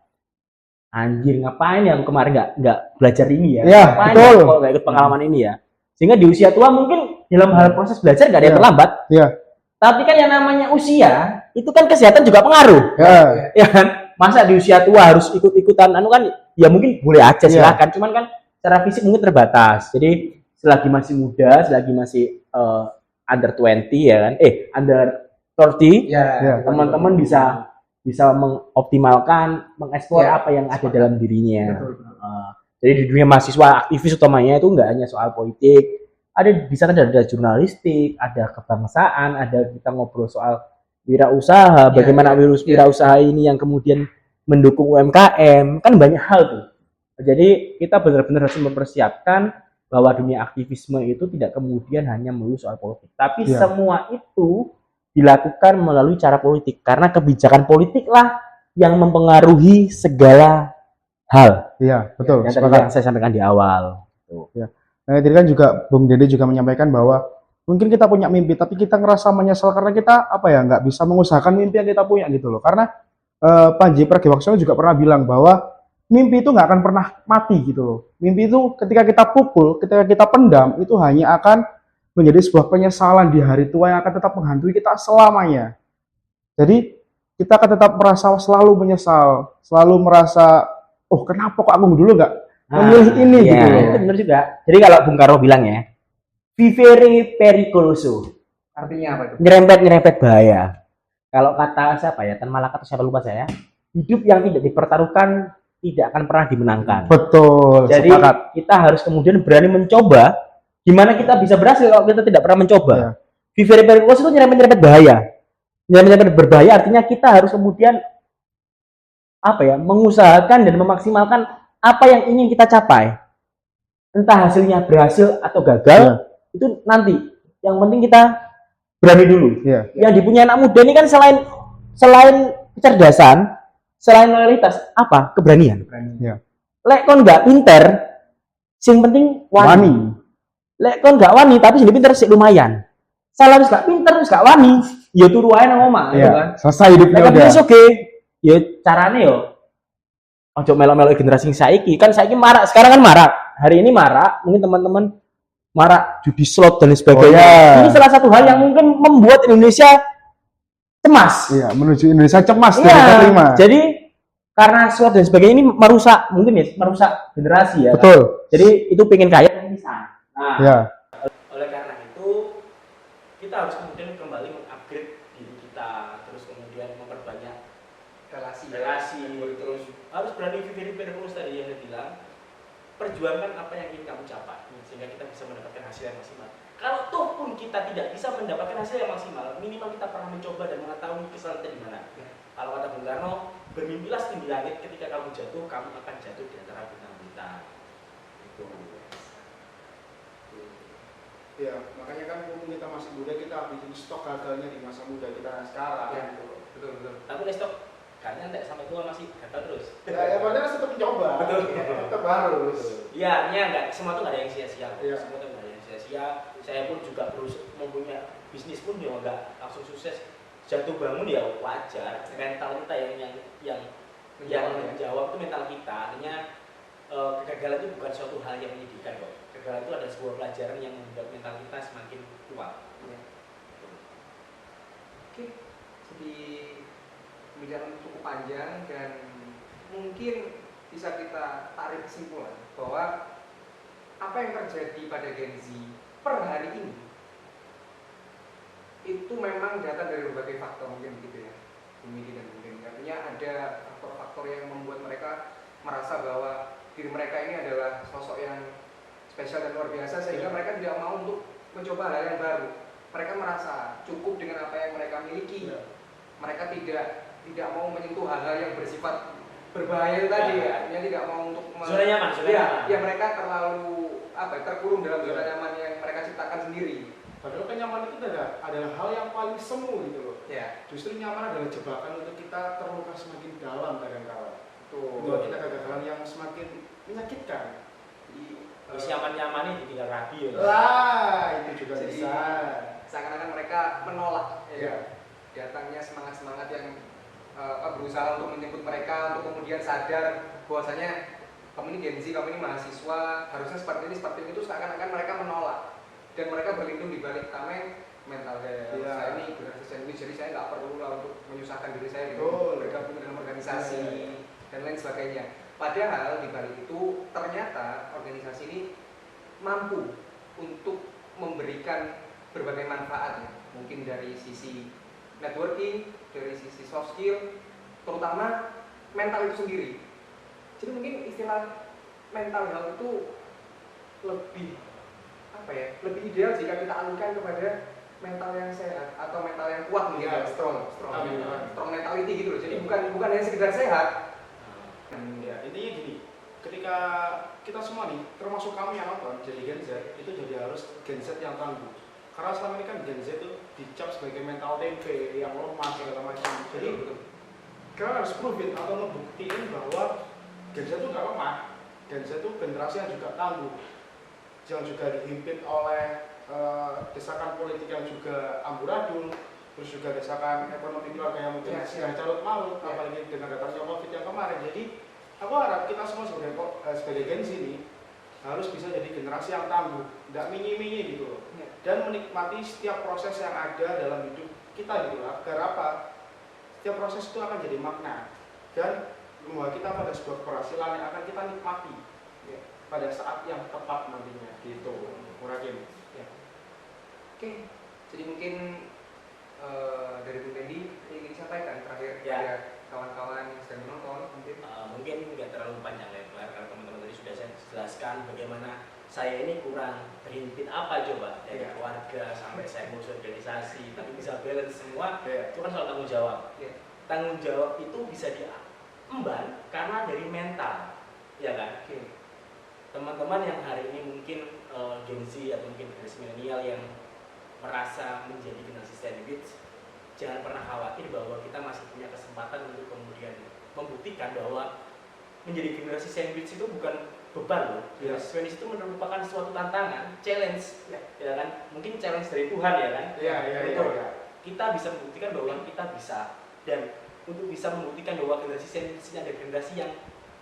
Speaker 3: Anjir, ngapain ya aku kemarin nggak belajar ini ya? Ngapain ya kalau nggak ikut pengalaman ini ya? Sehingga di usia tua mungkin dalam hal proses belajar nggak ada yang terlambat. Tapi kan yang namanya usia itu kan kesehatan juga pengaruh. Ya kan? Masa di usia tua harus ikut-ikutan kan ya mungkin boleh aja silakan, cuman kan secara fisik mungkin terbatas. Jadi selagi masih muda, selagi masih under 20 ya kan, under 30, teman-teman bisa mengoptimalkan, mengeksplor apa yang ada dalam dirinya. Jadi di dunia mahasiswa aktivis utamanya itu nggak hanya soal politik, di sana ada jurnalistik, ada kebangsaan, ada kita ngobrol soal wirausaha, bagaimana wirausaha ini yang kemudian mendukung UMKM, kan banyak hal tuh. Jadi kita benar-benar harus mempersiapkan bahwa dunia aktivisme itu tidak kemudian hanya melulu soal politik, tapi semua itu dilakukan melalui cara politik, karena kebijakan politiklah yang mempengaruhi segala hal. Iya, betul. Yang saya sampaikan di awal.
Speaker 2: Nah, tadi kan juga Bung Dede juga menyampaikan bahwa mungkin kita punya mimpi, tapi kita ngerasa menyesal karena kita nggak bisa mengusahakan mimpi yang kita punya gitu loh. Karena Panji Pragiwaksono juga pernah bilang bahwa mimpi itu nggak akan pernah mati gitu loh. Mimpi itu ketika kita pukul, ketika kita pendam, itu hanya akan menjadi sebuah penyesalan di hari tua yang akan tetap menghantui kita selamanya. Jadi kita akan tetap merasa selalu menyesal, selalu merasa, kenapa kok aku dulu nggak memilih ini gitu loh.
Speaker 3: Itu benar juga. Jadi kalau Bung Karno bilang ya, vivere pericoloso.
Speaker 1: Artinya apa itu?
Speaker 3: Nyerempet bahaya. Kalau kata siapa ya, Tan Malaka atau siapa lupa saya, hidup yang tidak dipertaruhkan tidak akan pernah dimenangkan.
Speaker 2: Betul.
Speaker 3: Jadi kita harus kemudian berani mencoba. Gimana kita bisa berhasil kalau kita tidak pernah mencoba? Vivere pericoloso itu nyerempet bahaya. Nyerempet berbahaya artinya kita harus kemudian mengusahakan dan memaksimalkan apa yang ingin kita capai. Entah hasilnya berhasil atau gagal, itu nanti. Yang penting kita berani dulu. Yang dipunya anak muda ini kan selain kecerdasan selain loyalitas apa? Keberanian.
Speaker 2: Ya.
Speaker 3: Lek kon nggak pinter, sing penting wani. Lek kon nggak wani tapi sing pinter sih lumayan. Salah wis gak pinter, wis gak wani, ya turu wae nang omah,
Speaker 2: Iya.
Speaker 3: kan.
Speaker 2: Selesai hidupnya
Speaker 3: Lek
Speaker 2: udah.
Speaker 3: wis oke, ya carane yo ojo melok-melok generasi saiki. Kan saiki marak, sekarang kan marak. Hari ini marak, mungkin teman-teman marak judi slot dan sebagainya.
Speaker 2: Oh, iya.
Speaker 3: Ini salah satu hal yang mungkin membuat Indonesia cemas.
Speaker 2: Iya, menuju Indonesia cemas
Speaker 3: Iya.
Speaker 2: 2045.
Speaker 3: Jadi karena slot dan sebagainya ini merusak, mungkin ya merusak generasi ya.
Speaker 2: Betul.
Speaker 3: Kan? Jadi itu pengen kaya dan bisa. Nah,
Speaker 2: Ya.
Speaker 3: oleh karena itu kita harus kemudian kembali mengupgrade diri kita, terus kemudian memperbanyak relasi, terus harus berani very fokus tadi yang saya bilang, perjuangkan apa yang ingin kamu capai sehingga kita bisa mendapatkan hasil yang maksimal. Kalau toh pun kita tidak bisa mendapatkan hasil yang maksimal, minimal kita pernah mencoba dan mengetahui kesalahan kita di mana. Kalau kata Bung Karno, bermimpilah setinggi langit, ketika kamu jatuh, kamu akan jatuh di antara bintang-bintang. Itu.
Speaker 2: Ya, makanya kan mumpung kita masih muda, kita bikin stok gagalnya di masa muda kita sekarang.
Speaker 1: Ya, betul.
Speaker 3: Tapi stok kalian tidak sampai tua masih gagal terus.
Speaker 2: Ya padahal tetap mencoba.
Speaker 3: Betul.
Speaker 2: Tetap harus.
Speaker 3: Iya, artinya enggak semua tuh nggak ada yang sia-sia.
Speaker 2: Iya.
Speaker 3: Semua tuh nggak ada yang sia-sia. Saya pun juga terus mempunyai bisnis pun ya nggak langsung sukses. Jatuh bangun ya wajar. Mental kita yang menjawab itu mental kita. Artinya kegagalan itu bukan suatu hal yang menyedihkan kok. Kegagalan itu adalah sebuah pelajaran yang membuat mental kita semakin kuat.
Speaker 1: Ya. Oke, jadi pembicaraan cukup panjang dan mungkin bisa kita tarik kesimpulan bahwa apa yang terjadi pada Gen Z per hari ini itu memang datang dari berbagai faktor, mungkin begitu ya, mungkin artinya ada faktor-faktor yang membuat mereka merasa bahwa diri mereka ini adalah sosok yang spesial dan luar biasa sehingga mereka tidak mau untuk mencoba hal yang baru. Mereka merasa cukup dengan apa yang mereka miliki. Mereka tidak mau menyentuh hal-hal yang bersifat berbahaya tadi ya. Artinya tidak mau untuk
Speaker 3: Zona nyaman.
Speaker 1: Ya, mereka terlalu terkurung dalam zona nyaman yang mereka ciptakan sendiri.
Speaker 2: Padahal kenyamanan itu adalah hal yang paling semu gitu loh.
Speaker 1: Ya.
Speaker 2: Justru nyaman adalah jebakan untuk kita terluka semakin dalam kadang-kala.
Speaker 1: Tuh.
Speaker 2: Buat kita kegagalan yang semakin menyakitkan.
Speaker 3: Terus nyaman-nyaman ini tinggal rapi ya.
Speaker 2: Lah, itu juga
Speaker 1: Jadi,
Speaker 2: bisa.
Speaker 1: seakan-akan mereka menolak
Speaker 2: Iya.
Speaker 1: datangnya semangat-semangat yang berusaha untuk menjemput mereka untuk kemudian sadar bahwasanya kamu ini Gen Z, kamu ini mahasiswa, harusnya seperti ini itu seakan-akan mereka menolak dan mereka berlindung di balik tameng mental health.
Speaker 2: Iya.
Speaker 1: Saya ini generasi sandwich, jadi saya nggak perlu lah untuk menyusahkan diri saya gitu, bergabung dalam organisasi dan lain sebagainya. Padahal di balik itu ternyata organisasi ini mampu untuk memberikan berbagai manfaat ya. Mungkin dari sisi networking, dari sisi soft skill, terutama mental itu sendiri. Jadi mungkin istilah mental health itu lebih ideal jika kita alihkan kepada mental yang sehat atau mental yang kuat mungkin ya, strong mentality gitu loh. Jadi bukan hanya sekedar sehat.
Speaker 2: Ya, intinya gini, ketika kita semua nih, termasuk kami yang nonton jadi Gen Z, itu jadi harus Gen Z yang tangguh. Karena selama ini kan Gen Z itu dicap sebagai mental tempe yang lemah segala macam. Jadi kita harus prove it atau ngebuktiin bahwa Gen Z itu nggak lemah. Gen Z itu generasi yang juga tangguh, yang juga dihimpit oleh desakan politik yang juga amburadul, terus juga desakan ekonomi keluarga yang mungkin sedang carut marut, apalagi dengan datangnya COVID yang kemarin. Jadi aku harap kita semua sebagai Gen Z ini harus bisa jadi generasi yang tangguh, tidak minyi-minyi gitu loh, dan menikmati setiap proses yang ada dalam hidup kita gitu loh. Agar apa? Setiap proses itu akan jadi makna dan membawa kita pada sebuah keberhasilan yang akan kita nikmati pada saat yang tepat nantinya gitu. Murakin.
Speaker 1: Oke, jadi mungkin dari Bu Fendi ingin disampaikan terakhir kepada kawan-kawan yang sedang menonton
Speaker 3: mungkin nggak terlalu panjang lebar karena teman-teman tadi sudah saya jelaskan bagaimana saya ini kurang terhimpit apa coba dari keluarga sampai saya ngurus organisasi tapi bisa balance semua itu kan soal tanggung jawab. Tanggung jawab itu bisa diemban karena dari mental, ya kan? Teman-teman yang hari ini mungkin Gen Z atau mungkin generasi milenial yang merasa menjadi generasi sandwich,
Speaker 4: jangan pernah khawatir bahwa kita masih punya kesempatan untuk kemudian membuktikan bahwa menjadi generasi sandwich itu bukan beban loh. Generasi sandwich itu merupakan suatu tantangan, challenge, ya kan? Mungkin challenge dari Tuhan ya kan? Betul. Kita bisa membuktikan bahwa kita bisa, dan untuk bisa membuktikan bahwa generasi sandwich ini ada generasi yang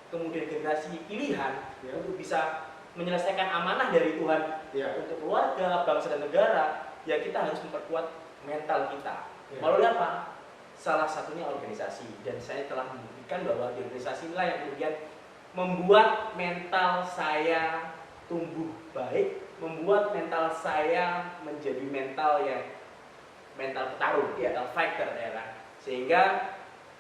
Speaker 4: kemudian generasi pilihan untuk bisa menyelesaikan amanah dari Tuhan untuk keluarga, bangsa dan negara, ya kita harus memperkuat mental kita. Melalui apa? Salah satunya organisasi, dan saya telah membuktikan bahwa di organisasi inilah yang kemudian membuat mental saya tumbuh baik, membuat mental saya menjadi mental petarung, mental fighter ya kan. Sehingga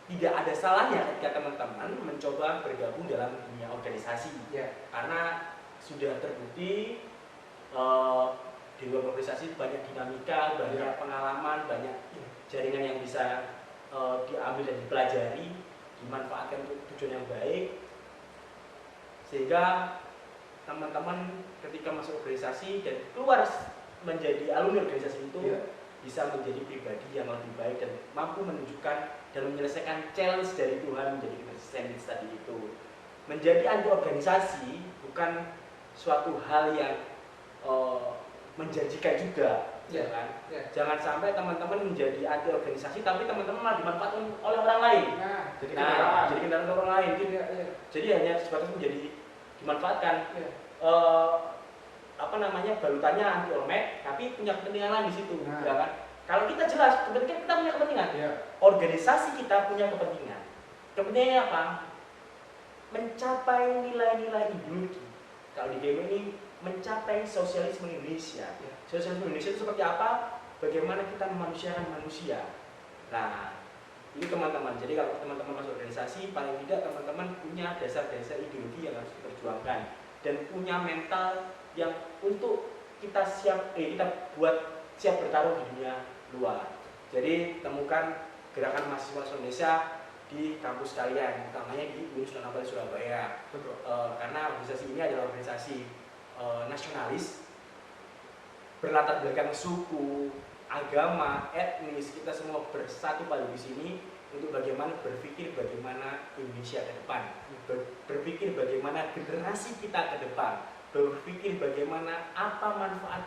Speaker 4: tidak ada salahnya ketika teman-teman mencoba bergabung dalam dunia organisasi, karena sudah terbukti di luar organisasi banyak dinamika, banyak pengalaman, banyak jaringan yang bisa diambil dan dipelajari, dimanfaatkan untuk tujuan yang baik, sehingga teman-teman ketika masuk organisasi dan keluar menjadi alumni organisasi itu bisa menjadi pribadi yang lebih baik dan mampu menunjukkan dan menyelesaikan challenge dari Tuhan menjadi sandwich tadi itu. Menjadi anti organisasi bukan suatu hal yang menjanjikan juga, kan? Jangan sampai teman-teman menjadi anti organisasi tapi teman-teman malah dimanfaatkan oleh orang lain. Jadi kendaraan orang lain. Jadi hanya sebatas menjadi dimanfaatkan. Balutannya anti ormek tapi punya kepentingan lain di situ, ya kan? Kalau kita jelas, kepentingan kita punya kepentingan. Organisasi kita punya kepentingan. Kepentingannya apa? Mencapai nilai-nilai ideologi. Kalau di game ini mencapai sosialisme Indonesia. Sosialisme Indonesia itu seperti apa? Bagaimana kita memanusiakan manusia. Nah, ini teman-teman. Jadi kalau teman-teman masuk organisasi, paling tidak teman-teman punya dasar-dasar ideologi yang harus diperjuangkan dan punya mental yang untuk kita buat siap bertarung di dunia luar. Jadi temukan gerakan mahasiswa Indonesia di kampus kalian, utamanya di UIN Sunan Ampel Surabaya. Karena organisasi ini adalah organisasi nasionalis, berlatar belakang suku, agama, etnis, kita semua bersatu pada di sini untuk bagaimana berpikir bagaimana Indonesia ke depan, berpikir bagaimana generasi kita ke depan, berpikir bagaimana apa manfaat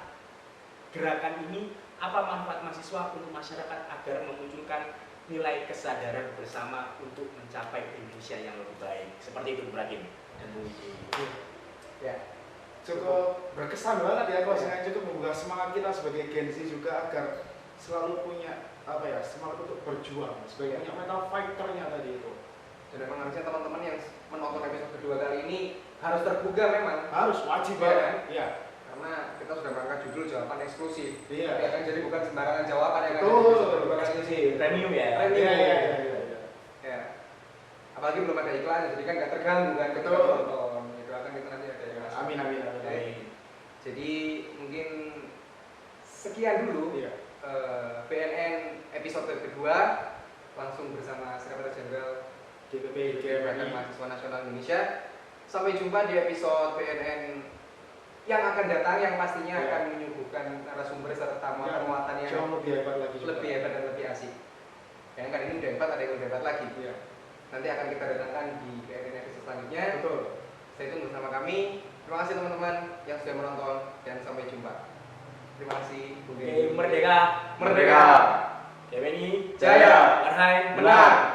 Speaker 4: gerakan ini, apa manfaat mahasiswa untuk masyarakat agar memunculkan nilai kesadaran bersama untuk mencapai Indonesia yang lebih baik. Seperti itu Ibrahim dan Bu Widi.
Speaker 5: Cukup berkesan banget ya, kalau saya cukup membuka semangat kita sebagai Gen Z juga agar selalu punya semangat untuk berjuang, sebagai punya mental fighternya tadi itu.
Speaker 1: Dan memang harusnya teman-teman yang menonton episode kedua kali ini harus tergugah, memang
Speaker 5: harus wajib banget.
Speaker 1: Karena kita sudah mengangkat judul jawaban eksklusif.
Speaker 5: Iya.
Speaker 1: Kan, jadi bukan sembarangan jawaban ya kan.
Speaker 5: Betul.
Speaker 1: Eksklusif.
Speaker 4: Premium ya.
Speaker 1: Ya. Apalagi belum ada iklan, jadi kan nggak terganggu kan ketika nonton. Itu akan kita nanti ada yang
Speaker 5: Amin.
Speaker 1: Jadi mungkin sekian dulu PNN episode kedua, langsung bersama Sekretaris Jenderal
Speaker 5: DPP
Speaker 1: Mahasiswa Nasional Indonesia. Sampai jumpa di episode PNN yang akan datang, yang pastinya akan menyuguhkan narasumber serta muatan yang
Speaker 5: jauh lebih hebat lagi,
Speaker 1: lebih hebat dan lebih asik. Yang kan ini udah hebat, ada yang lebih hebat lagi. Nanti akan kita datangkan di PNN episode selanjutnya.
Speaker 5: Betul.
Speaker 1: Stay tune bersama kami. Terima kasih teman-teman yang sudah menonton, dan sampai jumpa. Terima kasih.
Speaker 4: Merdeka.
Speaker 1: Merdeka.
Speaker 4: DPNI
Speaker 1: Jaya.
Speaker 4: Marhain.
Speaker 1: Menang.